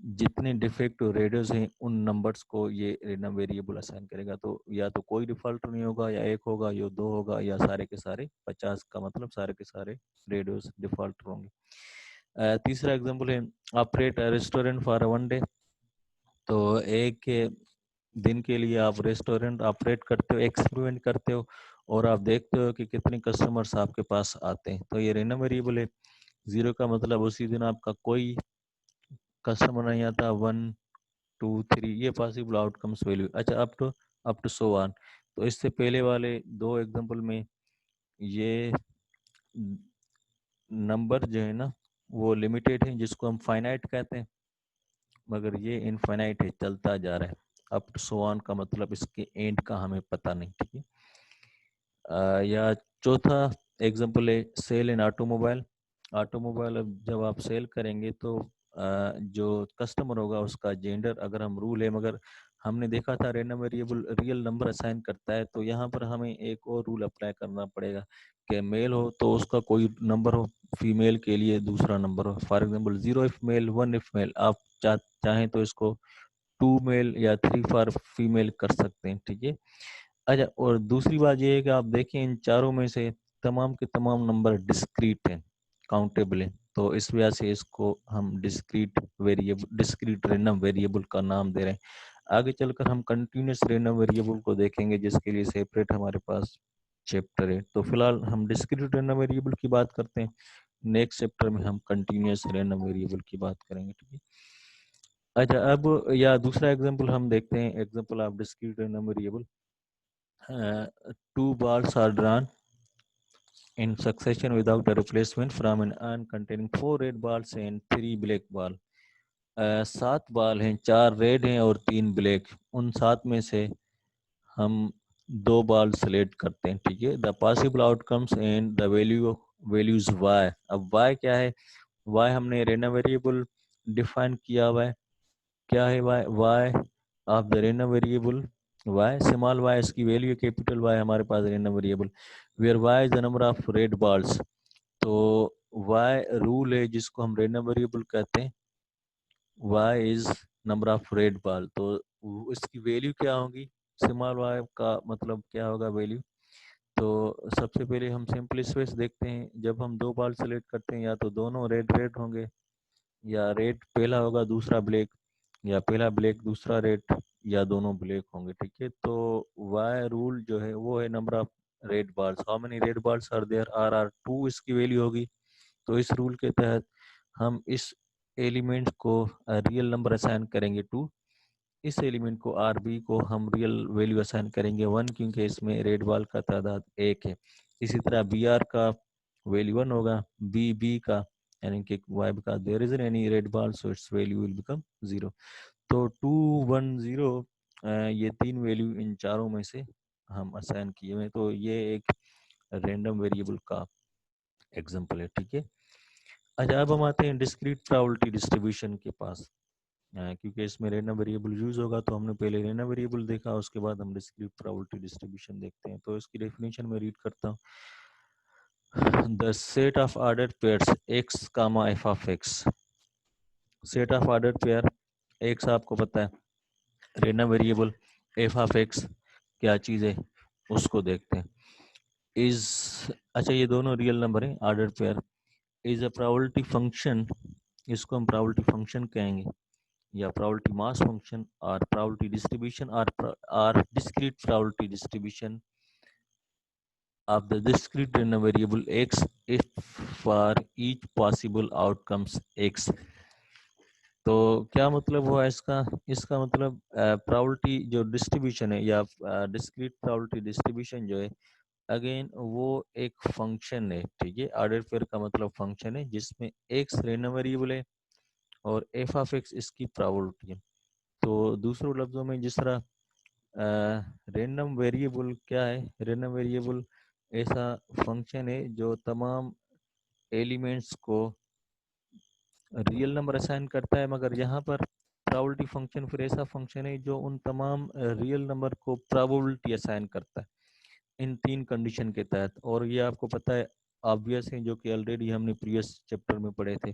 जितने डिफेक्टिव रेडियोस हैं उन नंबर्स को ये रैंडम वेरिएबल असाइन करेगा। तो या तो कोई डिफॉल्ट नहीं होगा, या एक होगा, या दो होगा, या सारे के सारे 50 का मतलब सारे के सारे रेडियोस डिफॉल्ट होंगे। तीसरा एग्जांपल है, ऑपरेट रेस्टोरेंट फॉर 1 डे। तो एक दिन के लिए आप रेस्टोरेंट ऑपरेट करते हो, एक्सपेरिमेंट करते हो, और आप देखते हो कि कितने कस्टमर्स आपके पास आते हैं। तो ये रैंडम वेरिएबल है। 0 का मतलब उसी दिन आपका कोई कस्टमर नहीं आता, 1 2 3 ये पॉसिबल आउटकम्स वैल्यू। अच्छा, अप टू सो ऑन। तो इससे पहले वाले दो एग्जांपल में ये नंबर जो है ना वो लिमिटेड है, जिसको हम फाइनाइट कहते हैं। मगर ये इनफाइनाइट है, चलता जा रहा है। अप टू सो ऑन का मतलब इसके एंड का हमें पता नहीं, ठीक है। या चौथा एग्जांपल है सेल इन ऑटोमोबाइल। ऑटोमोबाइल अब जब आप सेल करेंगे तो जो कस्टमर होगा उसका जेंडर, अगर हम रूल है, मगर हमने देखा था random variable real number assign करता है, तो यहाँ पर हमें एक और रूल अप्लाई करना पड़ेगा कि मेल हो तो उसका कोई नंबर हो, फीमेल के लिए दूसरा नंबर हो। For example 0 if male 1 if male, आप चाहें तो इसको 2 मेल या 3 फॉर फीमेल कर सकते हैं, ठीक है। अच्छा, और दूसरी बात ये है कि आप देखें इन चारों में से तमाम के तमाम नंबर डिस्क्रीट हैं, काउंटेबल हैं, तो इस वजह से इसको हम डिस्क्रीट रैंडम वेरिएबल का नाम दे रहे हैं। आगे चलकर हम कंटिन्यूस रैंडम वेरिएबल को देखेंगे, जिसके लिए सेपरेट हमारे पास चैप्टर है। तो फिलहाल हम डिस्क्रीट रैंडम वेरिएबल की बात करते हैं, नेक्स्ट चैप्टर में हम कंटिन्यूस रैंडम वेरिएबल की बात करेंगे, ठीक है। अच्छा, अब या दूसरा एग्जांपल हम देखते हैं, example of discrete random variable. Two balls are drawn in succession without a replacement from an urn containing 4 red balls and 3 black balls. 7 बाल हैं, 4 रेड हैं और 3 ब्लैक। उन 7 में से हम 2 बाल सेलेक्ट करते हैं, ठीक है। The possible outcomes and the values Y. अब वाई क्या है? वाई हमने रैंडम वेरिएबल डिफाइन किया हुआ है। क्या है Y? Y of the random variable Y, small Y इसकी वैल्यू, कैपिटल वाई हमारे पास random variable, where Y is the number of red balls. तो वाई रूल है जिसको हम रैंडम वेरिएबल कहते हैं, Y is number of red ball. तो इसकी वैल्यू क्या होगी? स्मॉल वाई का मतलब क्या होगा वैल्यू? तो सबसे पहले हम सिंपल स्पेस देखते हैं। जब हम 2 बाल सेलेक्ट करते हैं, या तो दोनों रेड रेड होंगे, या रेड पहला होगा दूसरा ब्लैक, या पहला ब्लैक दूसरा रेड, या दोनों ब्लैक होंगे, ठीक है। तो वाई रूल जो है वो है number of red balls, how many red balls are there, are 2 इसकी वैल्यू होगी। तो इस रूल के तहत हम इस एलिमेंट को रियल नंबर असाइन करेंगे 2, इस एलिमेंट को आर बी को हम रियल वैल्यू असाइन करेंगे 1, क्योंकि इसमें रेड बॉल का तादाद 1 है। इसी तरह बी आर का वैल्यू 1 होगा, बी बी का यानी कि वाई का there is any red ball so its value will become 0। तो 2 1 0 ये 3 वैल्यू इन चारों में से हम असाइन किए हुए हैं। तो ये एक रैंडम वेरिएबल का एग्जांपल है, ठीक है। अच्छा, अब हम आते हैं डिस्क्रीट प्रोबेबिलिटी डिस्ट्रीब्यूशन के पास। क्योंकि इसमें रैंडम वेरिएबल यूज होगा, तो हमने पहले रैंडम वेरिएबल देखा, उसके बाद हम डिस्क्रीट प्रोबेबिलिटी डिस्ट्रीब्यूशन देखते हैं। तो इसकी डेफिनेशन में रीड करता हूँ। The set of ordered pairs x, f of x। Set of ordered pair x आपको पता है, random variable f of x क्या चीज़ है उसको देखते हैं। इज, अच्छा ये दोनों रियल नंबर है, ordered pair. Is a probability function, इसको हम प्रोबेबिलिटी फंक्शन कहेंगे, या probability mass function, or probability distribution, or discrete probability distribution of the discrete random variable x if for each possible outcomes x। तो क्या मतलब हुआ इसका? इसका मतलब प्रोबेबिलिटी जो डिस्ट्रीब्यूशन है, या डिस्क्रीट प्रोबेबिलिटी डिस्ट्रीब्यूशन जो है, अगेन वो एक फंक्शन है, ठीक है। ऑर्डर पेयर का मतलब फंक्शन है जिसमें एक्स रैंडम वेरिएबल है और एफ ऑफ एक्स इसकी प्रोबेबिलिटी है। तो दूसरों लफ्जों में, जिस तरह रैंडम वेरिएबल क्या है? रैंडम वेरिएबल ऐसा फंक्शन है जो तमाम एलिमेंट्स को रियल नंबर असाइन करता है, मगर यहाँ पर प्रोबेबिलिटी फंक्शन फिर ऐसा फंक्शन है जो उन तमाम रियल नंबर को प्रोबेबिलिटी असाइन करता है इन 3 कंडीशन के तहत। और ये आपको पता है, ऑब्वियस है, जो कि ऑलरेडी हमने प्रीवियस चैप्टर में पढ़े थे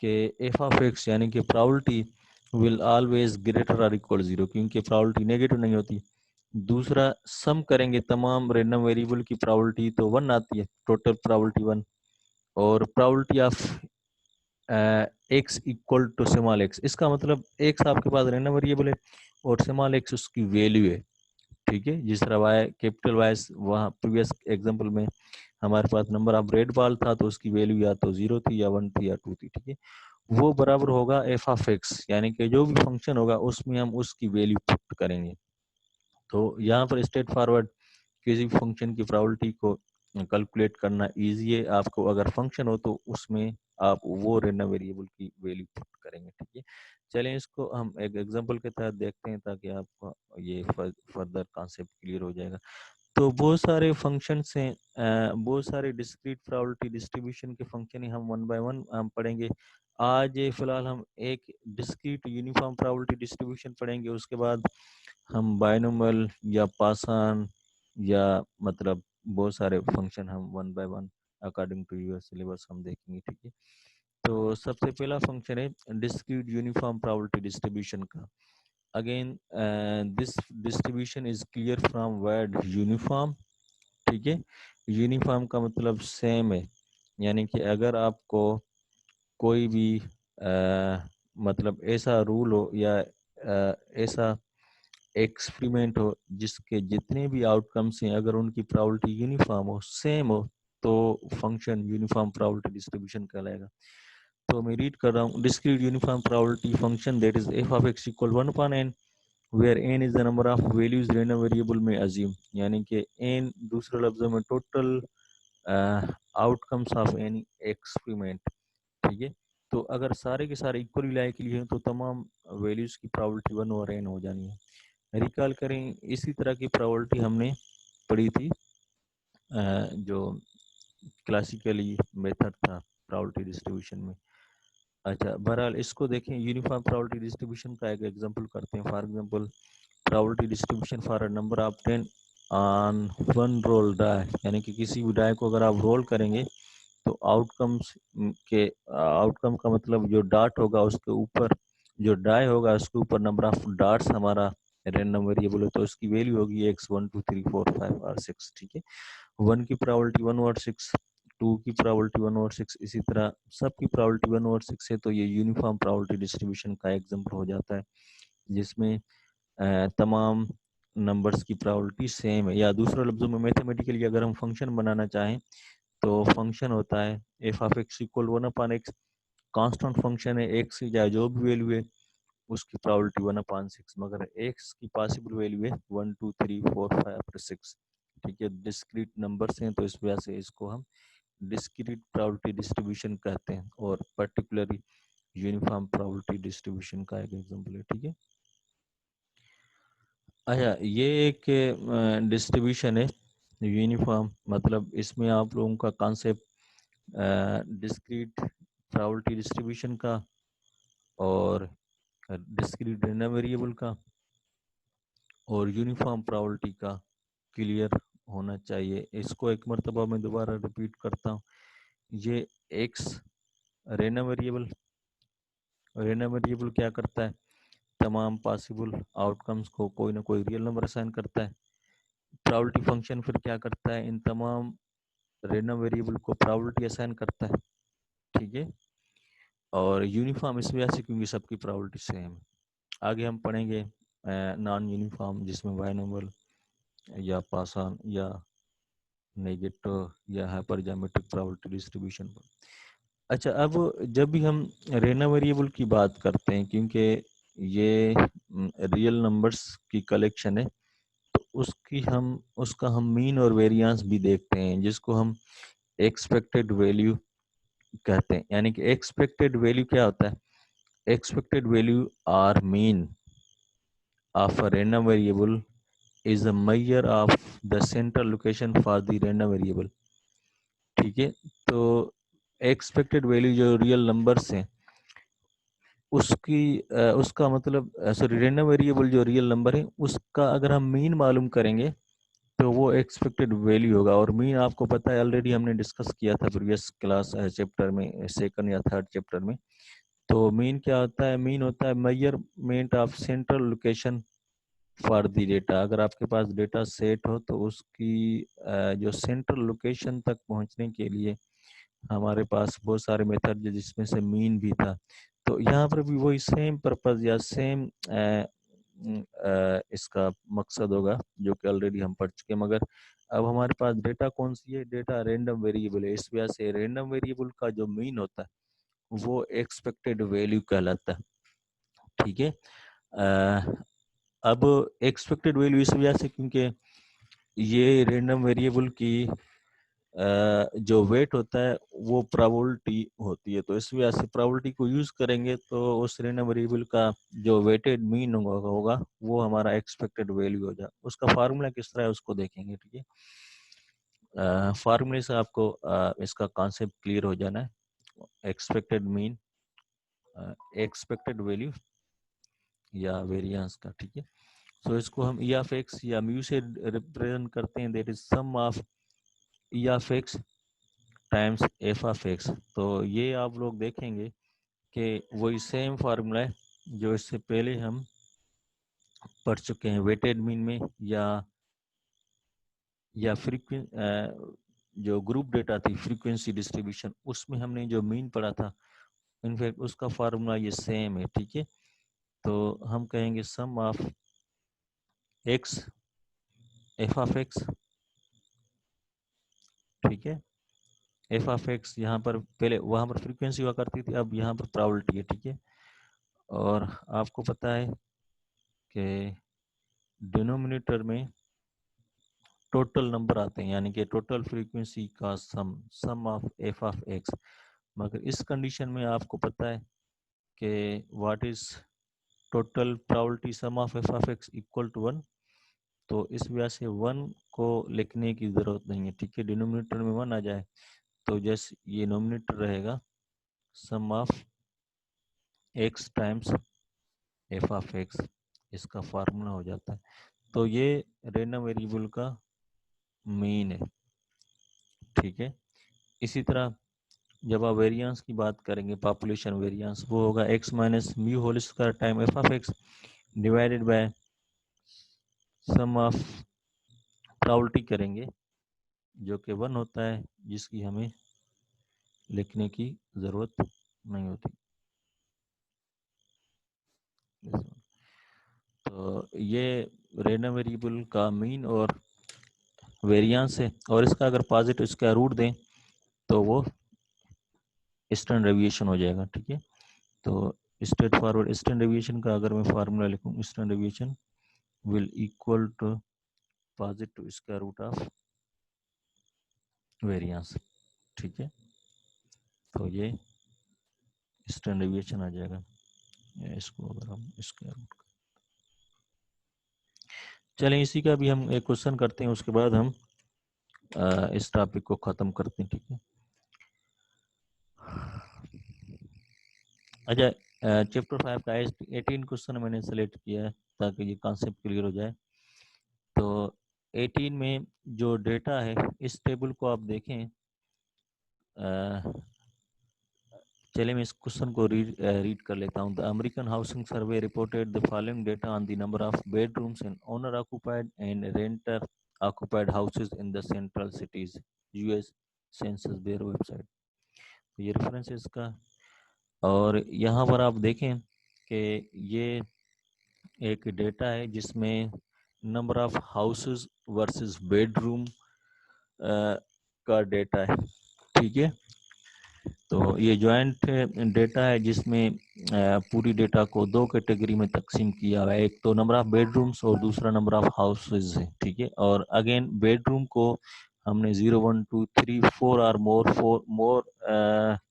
कि एफ ऑफ एक्स यानी कि प्रोबेबिलिटी विल ऑलवेज ग्रेटर और इक्वल 0, क्योंकि प्रोबेबिलिटी नेगेटिव नहीं होती। दूसरा, सम करेंगे तमाम रैंडम वेरिएबल की प्रोबेबिलिटी तो 1 आती है, टोटल प्रोबेबिलिटी 1। और probability of X equal to small X, इसका मतलब एक्स आपके पास रैंडम वेरिएबल है और स्मॉल एक्स उसकी वैल्यू है, ठीक है। जिस तरह वाई कैपिटल वाई, वहाँ प्रीवियस एग्जांपल में हमारे पास नंबर ऑफ रेड बॉल था, तो उसकी वैल्यू या तो 0 थी, या 1 थी, या 2 थी, ठीक है। वो बराबर होगा एफ ऑफ एक्स, यानी कि जो भी फंक्शन होगा उसमें हम उसकी वैल्यू पुट करेंगे। तो यहाँ पर स्ट्रेट फॉरवर्ड किसी फंक्शन की प्रोबेबिलिटी को कैलकुलेट करना इजी है। आपको अगर फंक्शन हो तो उसमें आप वो रैंडम वेरिएबल की वैल्यू पुट करेंगे। ठीक है, चलें इसको हम एक एग्जांपल के तहत देखते हैं ताकि आपको ये फर्दर कॉन्सेप्ट क्लियर हो जाएगा। तो बहुत सारे फंक्शंस हैं, बहुत सारे डिस्क्रीट प्रोबेबिलिटी डिस्ट्रीब्यूशन के फंक्शन हैं, हम वन बाय वन हम पढ़ेंगे। आज फिलहाल हम एक डिस्क्रीट यूनिफॉर्म प्रोबेबिलिटी डिस्ट्रीब्यूशन पढ़ेंगे, उसके बाद हम बायनोमियल या पासान या मतलब बहुत सारे फंक्शन हम one by one according to your syllabus हम देखेंगे। ठीक है, तो सबसे पहला फंक्शन है डिस्क्रीट यूनिफॉर्म प्रोबेबिलिटी डिस्ट्रीब्यूशन का। Again this distribution is clear from word uniform. ठीक है, यूनिफॉर्म का मतलब सेम है, यानी कि अगर आपको कोई भी मतलब ऐसा रूल हो या ऐसा एक्सपेरिमेंट हो जिसके जितने भी आउटकम्स हैं अगर उनकी प्रोबेबिलिटी यूनिफॉर्म हो, सेम हो, तो फंक्शन यूनिफॉर्म प्रोबेबिलिटी डिस्ट्रीब्यूशन कहलाएगा। तो मैं रीड कर रहा हूँ, discrete uniform probability function that is F of X equal 1 upon n where n is the number of values random variable में अज्यूम, यानी कि n दूसरे लफ्जों में total outcomes of any experiment. ठीक है, तो अगर सारे के सारे इक्वली लाइकली हैं तो तमाम वैल्यूज की प्रोबेबिलिटी 1 और n हो जानी है। रिकॉल करें, इसी तरह की प्रोबेबिलिटी हमने पढ़ी थी जो क्लासिकली मेथड था प्रोबेबिलिटी डिस्ट्रीब्यूशन में। अच्छा, बहरहाल इसको देखें, यूनिफॉर्म प्रोबेबिलिटी डिस्ट्रीब्यूशन का एक एग्जांपल करते हैं। For example probability distribution for a number of 10 on one roll die, यानी कि किसी भी डाई को अगर आप रोल करेंगे तो आउटकम्स के आउटकम का मतलब जो डॉट होगा उसके ऊपर, जो डाई होगा उसके ऊपर नंबर ऑफ डॉट्स हमारा रैंडम वेरिएबल है, तो उसकी वैल्यू होगी x 1 2 3 4 5 और 6। ठीक है, 1 की प्रोबेबिलिटी 1 ओवर 6, 2 की प्रोबेबिलिटी 1 ओवर 6, इसी तरह सब की प्रोबेबिलिटी 1 ओवर 6 है, तो ये यूनिफॉर्म प्रोबेबिलिटी डिस्ट्रीब्यूशन का एग्जांपल हो जाता है जिसमें तमाम नंबर्स की प्रोबेबिलिटी सेम है। या दूसरे लफ्जों में मैथमेटिकली अगर हम फंक्शन बनाना चाहें तो फंक्शन होता है F of X equal 1 upon x, constant function है, एक्स या जो भी वैल्यू है उसकी प्रोबेबिलिटी 1 अपॉन 6, मगर एक्स की पॉसिबल वैल्यू है 1 2 3 4 5 6। ठीक है, डिस्क्रीट नंबर्स हैं तो इस वजह से इसको हम डिस्क्रीट प्रोबेबिलिटी डिस्ट्रीब्यूशन कहते हैं, और पर्टिकुलरली यूनिफॉर्म प्रोबेबिलिटी डिस्ट्रीब्यूशन का एक एग्जांपल है। ठीक है, अच्छा, ये एक डिस्ट्रीब्यूशन है यूनिफॉर्म, मतलब इसमें आप लोगों का कॉन्सेप्ट डिस्क्रीट प्रोबेबिलिटी डिस्ट्रीब्यूशन का और डिस्क्रीट रैंडम वेरिएबल का और यूनिफॉर्म प्रोबेबिलिटी का क्लियर होना चाहिए। इसको एक मरतबा मैं दोबारा रिपीट करता हूँ। ये x random variable, random variable क्या करता है, तमाम पॉसिबल आउटकम्स को कोई ना कोई रियल नंबर असाइन करता है। प्रोबेबिलिटी फंक्शन फिर क्या करता है, इन तमाम रैंडम वेरिएबल को प्रोबेबिलिटी असाइन करता है। ठीक है, और यूनिफॉर्म इस वजह से क्योंकि सबकी प्रोबेबिलिटी सेम है। आगे हम पढ़ेंगे नॉन यूनिफॉर्म, जिसमें बायनोमियल या पासान या नेगेटिव या हाइपर ज्योमेट्रिक प्रोबेबिलिटी डिस्ट्रीब्यूशन पर। अच्छा, अब जब भी हम रैंडम वेरिएबल की बात करते हैं, क्योंकि ये रियल नंबर्स की कलेक्शन है, तो उसका हम मीन और वेरिएंस भी देखते हैं, जिसको हम एक्सपेक्टेड वैल्यू कहते हैं। यानी कि एक्सपेक्टेड वैल्यू क्या होता है, expected value or mean of a random variable is a measure of the central location for the random variable। ठीक है, तो एक्सपेक्टेड वैल्यू जो रियल नंबर्स हैं उसकी उसका मतलब सॉरी रैंडम वेरिएबल जो रियल नंबर है उसका अगर हम मीन मालूम करेंगे तो वो एक्सपेक्टेड वैल्यू होगा। और मीन आपको पता है, ऑलरेडी हमने डिस्कस किया था प्रीवियस क्लास चैप्टर में, सेकंड या थर्ड चैप्टर में। तो मीन क्या होता है, मीन होता है measurement of central location for the data. अगर आपके पास डेटा सेट हो तो उसकी जो सेंट्रल लोकेशन तक पहुंचने के लिए हमारे पास बहुत सारे मेथड है, जिसमें से मीन भी था। तो यहाँ पर भी वही सेम पर्पस या सेम इसका मकसद होगा जो कि ऑलरेडी हम पढ़ चुके हैं। मगर अब हमारे पास डेटा कौन सी है, डेटा रैंडम वेरिएबल है, इस वजह से रैंडम वेरिएबल का जो मीन होता है वो एक्सपेक्टेड वैल्यू कहलाता है। ठीक है, अब एक्सपेक्टेड वैल्यू इस वजह से क्योंकि ये रैंडम वेरिएबल की जो वेट होता है वो प्रोबेबिलिटी होती है, तो इस वजह से प्रोबेबिलिटी को यूज करेंगे तो उस रैंडम वेरिएबल का जो वेटेड मीन होगा वो हमारा एक्सपेक्टेड वैल्यू हो जाए। उसका फार्मूला किस तरह है उसको देखेंगे, ठीक है। फार्मूले से आपको इसका कॉन्सेप्ट क्लियर हो जाना है। एक्सपेक्टेड मीन, एक्सपेक्टेड वैल्यू या वेरिएंस का, ठीक है। सो इसको हम ई ऑफ एक्स या म्यू से रिप्रेजेंट करते हैं, that is sum of E of X times F of X. तो ये आप लोग देखेंगे कि वही सेम फार्मूला है जो इससे पहले हम पढ़ चुके हैं वेटेड मीन में, या फ्रीक्वेंसी जो ग्रुप डेटा थी फ्रीक्वेंसी डिस्ट्रीब्यूशन, उसमें हमने जो मीन पढ़ा था, इनफैक्ट उसका फार्मूला ये सेम है, ठीक है। तो हम कहेंगे sum of X F of X, ठीक है। एफ ऑफ एक्स यहाँ पर पहले वहाँ पर फ्रीक्वेंसी हुआ करती थी, अब यहाँ पर प्रोबेबिलिटी है, ठीक है। और आपको पता है कि डिनोमिनेटर में टोटल नंबर आते हैं, यानी कि टोटल फ्रीक्वेंसी का sum of F of X. मगर इस कंडीशन में आपको पता है कि what is total probability sum of F of X equal to 1। तो इस वजह से 1 को लिखने की ज़रूरत नहीं है, ठीक है। डिनोमिनेटर में 1 आ जाए तो जैसे ये नोमिनेटर रहेगा sum of X times F of X, इसका फार्मूला हो जाता है। तो ये रैंडम वेरिएबल का मीन है, ठीक है। इसी तरह जब आप वेरिएंस की बात करेंगे, पॉपुलेशन वेरिएंस, वो होगा X minus mu whole square time F of X divided by sum of probability करेंगे जो कि 1 होता है, जिसकी हमें लिखने की ज़रूरत नहीं होती। तो ये रैंडम वेरिएबल का मीन और वेरिएंस है, और इसका अगर पॉजिटिव इसका रूट दें तो वो स्टैंडर्ड डेविएशन हो जाएगा, ठीक है। तो स्ट्रेट फॉरवर्ड स्टैंडर्ड डेविएशन का अगर मैं फार्मूला लिखूं, standard deviation will equal to positive square root of variance, ठीक है। तो ये स्टैंडर्ड डेविएशन आ जाएगा। इसको अगर हम स्क्वायर रूट, चलें इसी का भी हम एक क्वेश्चन करते हैं, उसके बाद हम इस टॉपिक को ख़त्म करते हैं, ठीक है। अच्छा, चैप्टर 5 का 18 क्वेश्चन मैंने सेलेक्ट किया है ताकि ये कॉन्सेप्ट क्लियर हो जाए। तो 18 में जो डेटा है, इस टेबल को आप देखें। चलिए मैं इस क्वेश्चन को रीड कर लेता हूँ। The American housing survey reported the following data on the number of bedrooms in owner occupied and रेंटर occupied houses in the central cities, US census bureau website. तो ये रेफरेंस है इसका। और यहाँ पर आप देखें कि ये एक डेटा है जिसमें number of houses versus bedroom का डेटा है, ठीक है। तो ये जॉइंट डेटा है जिसमें पूरी डेटा को दो कैटेगरी में तकसीम किया हुआ है, एक तो नंबर ऑफ बेडरूम्स और दूसरा नंबर ऑफ हाउसेज है, ठीक है। और अगेन बेडरूम को हमने 0 1 2 3 4 और मोर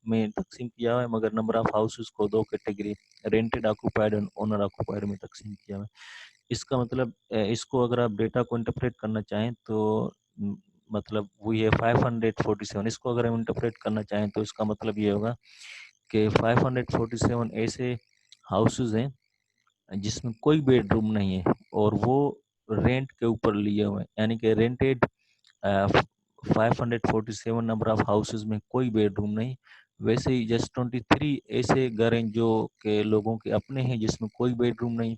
में तकसीम किया हुआ है, मगर नंबर ऑफ हाउसेज को दो कैटेगरी रेंटेड ऑक्युपाइड और ओनर ऑक्युपाइड में तकसीम किया हुआ है। इसका मतलब इसको अगर आप डेटा को इंटरप्रेट करना चाहें तो मतलब वही है 547। इसको अगर हम इंटरप्रेट करना चाहें तो इसका मतलब ये होगा कि 547 ऐसे हाउसेज हैं जिसमें कोई बेडरूम नहीं है और वो रेंट के ऊपर लिए हुए हैं, यानी कि रेंटेड 547 नंबर ऑफ हाउसेज में कोई बेडरूम नहीं। वैसे ही जस्ट 23 ऐसे घर हैं जो के लोगों के अपने हैं जिसमें कोई बेडरूम नहीं।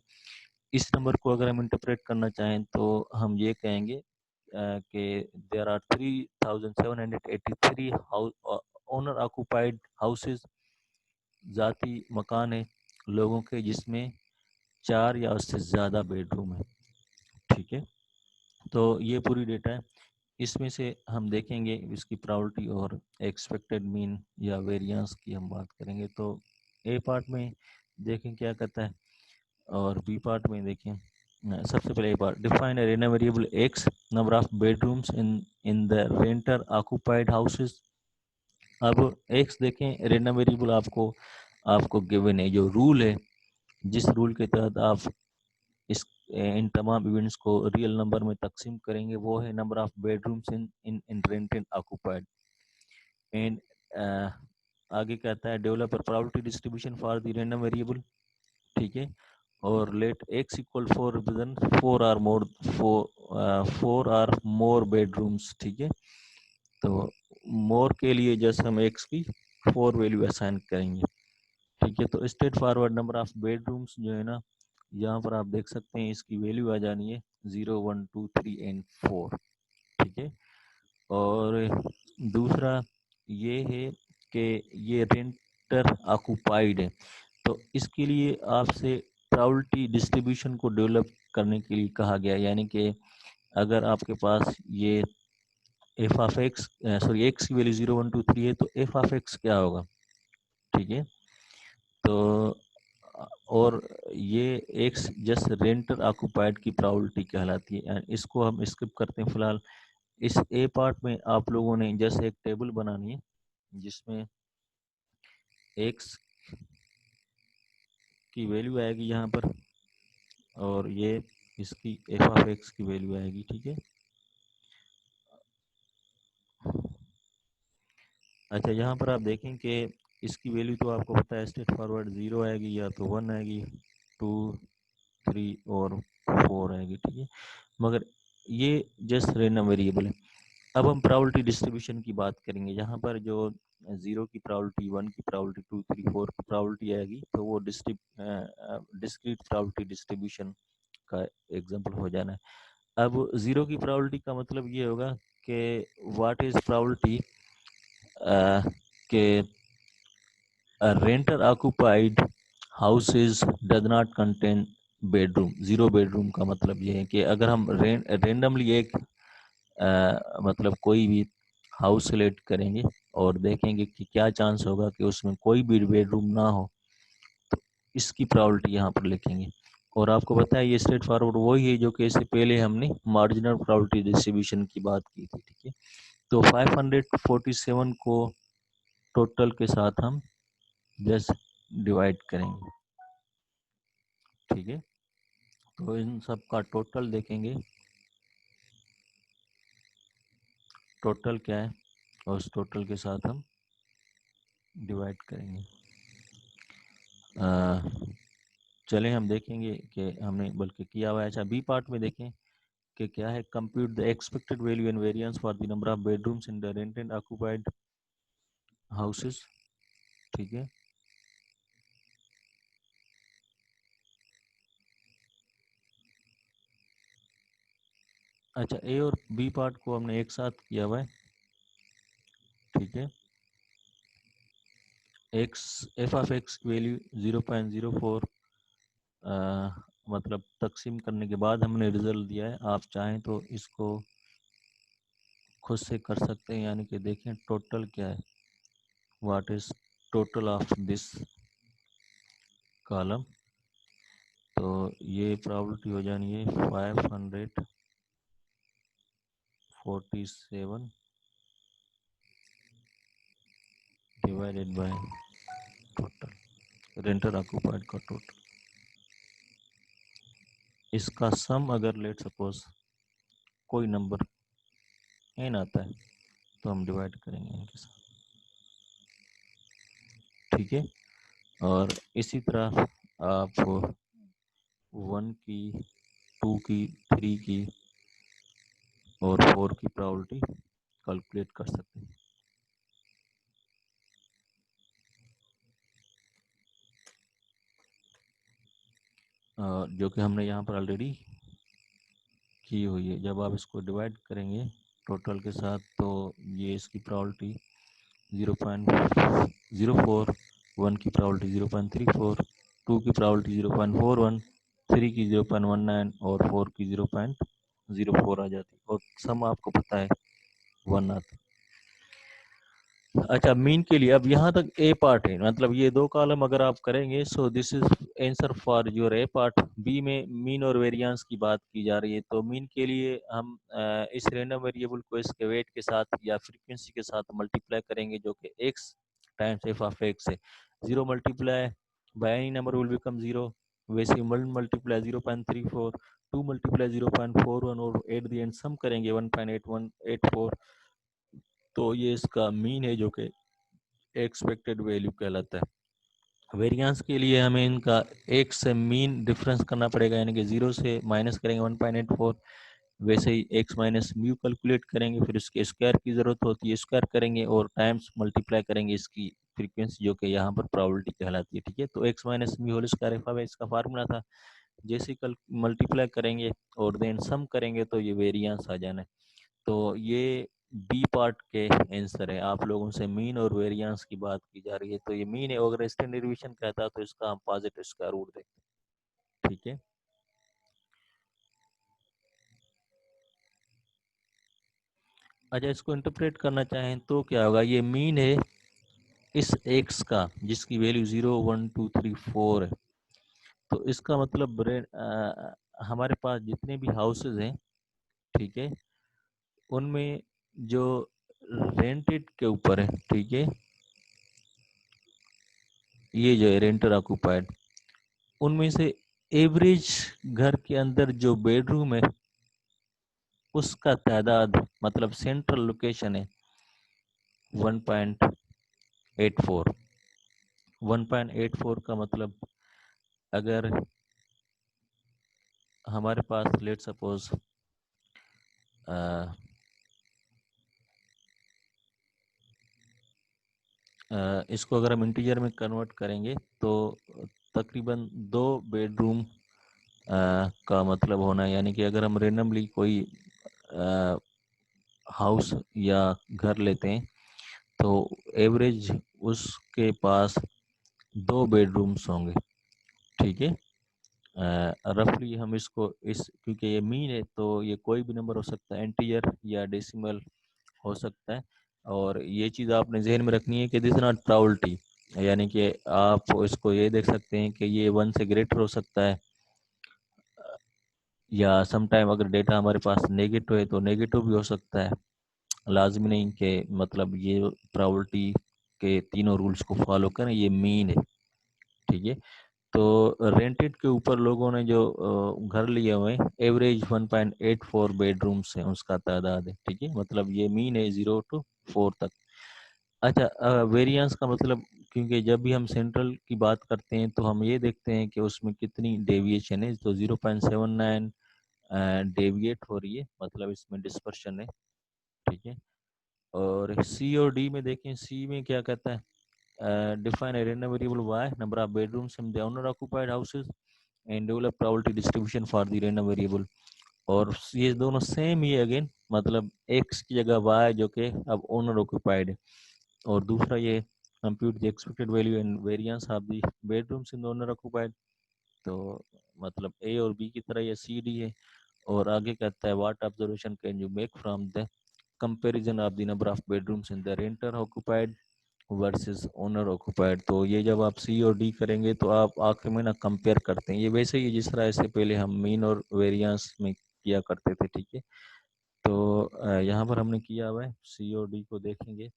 इस नंबर को अगर हम इंटरप्रेट करना चाहें तो हम ये कहेंगे कि there are 3783 owner occupied houses, जाती मकान है लोगों के जिसमें 4 या उससे ज़्यादा बेडरूम है, ठीक है। तो ये पूरी डेटा है। इसमें से हम देखेंगे इसकी प्रायोरिटी और एक्सपेक्टेड मीन या वेरिएंस की हम बात करेंगे। तो ए पार्ट में देखें क्या कहता है और बी पार्ट में देखें सबसे पहले एक बार define a random variable X, number of bedrooms in the renter occupied houses. अब एक्स देखें, रेंडम वेरिएबल आपको आपको गिवन है। जो रूल है, जिस रूल के तहत आप इस इन तमाम इवेंट्स को रियल नंबर में तकसीम करेंगे, वो है number of bedrooms in in in rented occupied. And आगे कहता है develop probability distribution for the random variable, ठीक है। और let X equal four represent four or more bedrooms, ठीक है। तो मोर के लिए जैसे हम एक्स की 4 वैल्यू असाइन करेंगे, ठीक है। तो straight forward number of bedrooms जो है ना, यहाँ पर आप देख सकते हैं इसकी वैल्यू आ जानी है 0 1 2 3 एंड 4, ठीक है। और दूसरा ये है कि ये रेंटर ऑक्यूपाइड है, तो इसके लिए आपसे प्रायोरिटी डिस्ट्रीब्यूशन को डेवलप करने के लिए कहा गया। यानी कि अगर आपके पास ये F of x sorry x की वैल्यू 0 1 2 3 है, तो एफ ऑफ एक्स क्या होगा, ठीक है। तो और ये एक्स जस्ट रेंटर ऑक्यूपाइड की प्रायोरिटी कहलाती है। इसको हम स्किप करते हैं फिलहाल। इस ए पार्ट में आप लोगों ने जैसे एक टेबल बनानी है जिसमें एक्स की वैल्यू आएगी यहाँ पर, और ये इसकी एफ ऑफ एक्स की वैल्यू आएगी, ठीक है। अच्छा, यहाँ पर आप देखें कि इसकी वैल्यू तो आपको पता है स्ट्रेट फॉरवर्ड 0 आएगी, या तो 1 आएगी, 2 3 और 4 आएगी, ठीक है। मगर ये जस्ट रैंडम वेरिएबल है। अब हम प्रायोरिटी डिस्ट्रीब्यूशन की बात करेंगे। यहाँ पर जो 0 की प्रायोरिटी, 1 की प्रायोरिटी, 2 3 4 की प्रायोरिटी आएगी, तो वो डिस्क्रीट प्रायोरिटी डिस्ट्रीब्यूशन का एग्जाम्पल हो जाना है। अब 0 की प्रायोरिटी का मतलब ये होगा कि व्हाट इज प्रायोरिटी के रेंटर occupied houses does not contain bedroom. 0 bedroom का मतलब ये है कि अगर हम रेंडमली एक मतलब कोई भी हाउस सेलेक्ट करेंगे और देखेंगे कि क्या चांस होगा कि उसमें कोई भी बेडरूम ना हो, तो इसकी प्रायोरिटी यहाँ पर लिखेंगे। और आपको पता है ये स्ट्रेट फॉरवर्ड वही है जो कि इससे पहले हमने मार्जिनल प्रायोरिटी डिस्ट्रीब्यूशन की बात की थी, ठीक है। तो 547 को टोटल के साथ हम जस्ट डिवाइड करेंगे, ठीक है। तो इन सब का टोटल देखेंगे, टोटल क्या है, और उस टोटल के साथ हम डिवाइड करेंगे। चलें हम देखेंगे कि हमने बल्कि किया हुआ है। अच्छा, बी पार्ट में देखें कि क्या है, compute the expected value and variance for the number of bedrooms in the rented occupied houses, ठीक है। अच्छा, ए और बी पार्ट को हमने एक साथ किया हुआ है, ठीक है। एक्स एफ ऑफ एक्स की वैल्यू 0.04 मतलब तकसीम करने के बाद हमने रिजल्ट दिया है। आप चाहें तो इसको खुद से कर सकते हैं, यानी कि देखें टोटल क्या है, what is total of this column. तो ये प्रॉबिलिटी हो जानी है 547 डिवाइडेड बाय टोटल रेंटर ऑक्यूपाइड का टोटल। इसका सम अगर लेट सपोज कोई नंबर एन आता है तो हम डिवाइड करेंगे इनके साथ, ठीक है। और इसी तरह आप 1 की, 2 की, 3 की और 4 की प्रॉबिलिटी कैलकुलेट कर सकते हैं। जो कि हमने यहाँ पर ऑलरेडी की हुई है। जब आप इसको डिवाइड करेंगे टोटल के साथ, तो ये इसकी प्रॉबिलिटी 0.04, 1 की प्रॉबिलिटी 0.34, 2 की प्रॉबिलिटी 0.41, 3 की 0.19 और 4 की 0.04 आ जाती है। और सम आपको पता है 1 आता है। अच्छा, मीन के लिए अब यहाँ तक ए पार्ट है, मतलब ये दो कॉलम अगर आप करेंगे, so this is answer for your A part. B में मीन और वेरिएंस की बात की जा रही है, तो मीन के लिए हम इस रैंडम वेरिएबल को इसके वेट के साथ या फ्रीक्वेंसी के साथ मल्टीप्लाई करेंगे, जो कि X times F of X है। Zero multiply by any number will become zero. वैसे वन मल्टीप्लाई 0.34, टू मल्टीप्लाई 0.41 और एट द एंड सम करेंगे 1.8184, तो ये इसका मीन है जो कि एक्सपेक्टेड वैल्यू कहलाता है। वेरिएंस के लिए हमें इनका एक से मीन डिफरेंस करना पड़ेगा, यानी कि जीरो से माइनस करेंगे 1.84। वैसे ही एक्स माइनस म्यू कैलकुलेट करेंगे, फिर इसके स्क्वायर की जरूरत होती है, स्क्वायर करेंगे और टाइम्स मल्टीप्लाई करेंगे इसकी फ्रीक्वेंसी, जो कि यहाँ पर प्रोबेबिलिटी कहलाती है। ठीक है, तो X minus mu whole square F इसका फार्मूला था। जैसे ही कल मल्टीप्लाई करेंगे और देन सम करेंगे तो ये वेरिएंस आ जाना है। तो ये बी पार्ट के आंसर है। आप लोगों से मीन और वेरिएंस की बात की जा रही है, तो ये मीन है। अगर स्टैंडर्ड डिवीजन कहता है तो इसका हम पॉजिटिव स्क्वायर रूट देखते हैं। ठीक है, अच्छा इसको इंटरप्रेट करना चाहें तो क्या होगा, ये मीन है इस एक्स का जिसकी वैल्यू 0 1 2 3 4 है। तो इसका मतलब हमारे पास जितने भी हाउसेज हैं, ठीक है, उनमें जो रेंटेड के ऊपर है, ठीक है, ये जो है रेंटर ऑक्यूपाइड, उनमें से एवरेज घर के अंदर जो बेडरूम है उसका तादाद, मतलब सेंट्रल लोकेशन है 1.84। 1.84 का मतलब अगर हमारे पास लेट सपोज इसको अगर हम इंटीजर में कन्वर्ट करेंगे तो तकरीबन 2 बेडरूम का मतलब होना है। यानी कि अगर हम रेंडमली कोई हाउस या घर लेते हैं तो एवरेज उसके पास 2 बेडरूम्स होंगे। ठीक है, रफली हम इसको इस, क्योंकि ये मीन है तो ये कोई भी नंबर हो सकता है, इंटीजर या डेसिमल हो सकता है। और ये चीज़ आपने जहन में रखनी है कि दिस नॉट प्राउल्टी, यानी कि आप इसको ये देख सकते हैं कि ये 1 से ग्रेटर हो सकता है, या समटाइम अगर डेटा हमारे पास नेगेटिव है तो नेगेटिव भी हो सकता है। लाजमी नहीं कि मतलब ये प्रायोरिटी के तीनों रूल्स को फॉलो करें, ये मीन है। ठीक है, तो रेंटेड के ऊपर लोगों ने जो घर लिए हुए हैं, एवरेज 1.84 बेडरूम्स हैं उसका तादाद है। ठीक है, मतलब ये मीन है 0 to 4 तक। अच्छा, वेरिएंस का मतलब, क्योंकि जब भी हम सेंट्रल की बात करते हैं तो हम ये देखते हैं कि उसमें कितनी डेविएशन है, तो 0.79 डेविएट हो रही है, मतलब इसमें डिस्पर्शन है। ठीक है, और सी और डी में देखें, सी में क्या कहता है, define a random variable y number of bedrooms in the owner occupied houses and develop probability distribution for the random variable। और ये दोनों सेम ही अगेन, मतलब x की जगह y जो कि अब ओनर ऑक्युपाइड है, और दूसरा ये compute the expected value and variance of the bedrooms in the owner occupied. तो मतलब ए और बी की तरह ये सी डी है। और आगे कहता है what observation can you make from the comparison of the number of bedrooms in the रेंटर occupied versus owner occupied. तो ये जब आप सी और डी करेंगे तो आप आखिर में ना कंपेयर करते हैं, ये वैसे ही जिस तरह से पहले हम मीन और वेरिएंस में किया करते थे। ठीक है, तो यहाँ पर हमने किया हुआ है, सी और डी को देखेंगे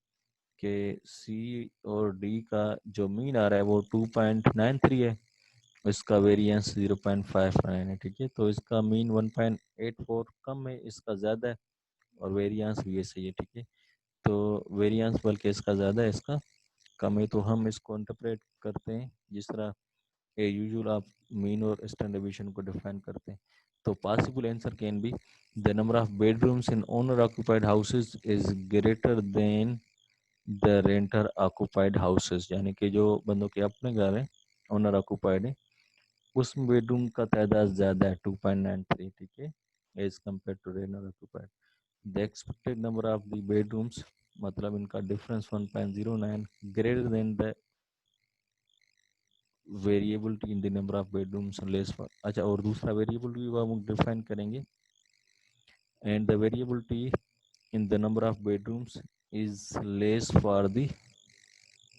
कि सी और डी का जो मीन आ रहा है वो 2.93 है, इसका वेरिएंस 0.59 है। ठीक है, तो इसका मीन 1.84 कम है, इसका ज़्यादा है, और वेरिएंस भी ऐसे ही है। ठीक है, तो वेरिएंस बल्कि इसका ज़्यादा है, इसका कम है, तो हम इसको इंटरप्रेट करते हैं जिस तरह ए यूजुअल आप मीन और स्टैंडर्ड डिवीजन को डिफाइन करते हैं। तो possible answer can be the number of bedrooms in owner occupied houses is greater than the रेंटर occupied houses, यानी कि जो बंदों के अपने घर हैं, ओनर ऑक्युपाइड है, उसमें बेडरूम का तादाद ज़्यादा है 2.93। ठीक है, as compare to renter occupied. The expected number of the bedrooms, मतलब इनका difference 1.09 greater than the variable in the number of bedrooms less. अच्छा, और दूसरा वेरिएबल भी हम डिफाइन करेंगे, and the variability in the number of bedrooms is less for the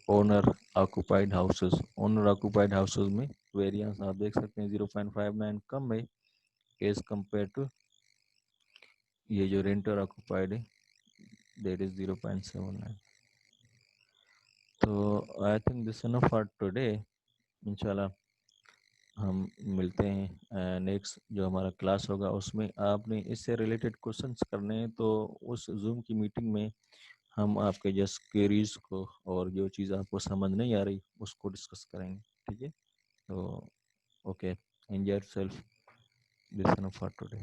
owner occupied houses. Owner occupied houses में वेरिएंस आप देख सकते हैं 0.59 कम है एज कम्पेयर टू ये जो रेंटर ऑक्युपाइड है दैट इज 0.79. तो I think this enough for today. इंशाल्लाह हम मिलते हैं नेक्स्ट जो हमारा क्लास होगा उसमें. आपने इससे रिलेटेड क्वेश्चंस करने हैं तो उस जूम की मीटिंग में हम आपके जस्ट क्वेरीज को और जो चीज़ आपको समझ नहीं आ रही उसको डिस्कस करेंगे. ठीक है. तो okay, enjoy yourself. This enough for today.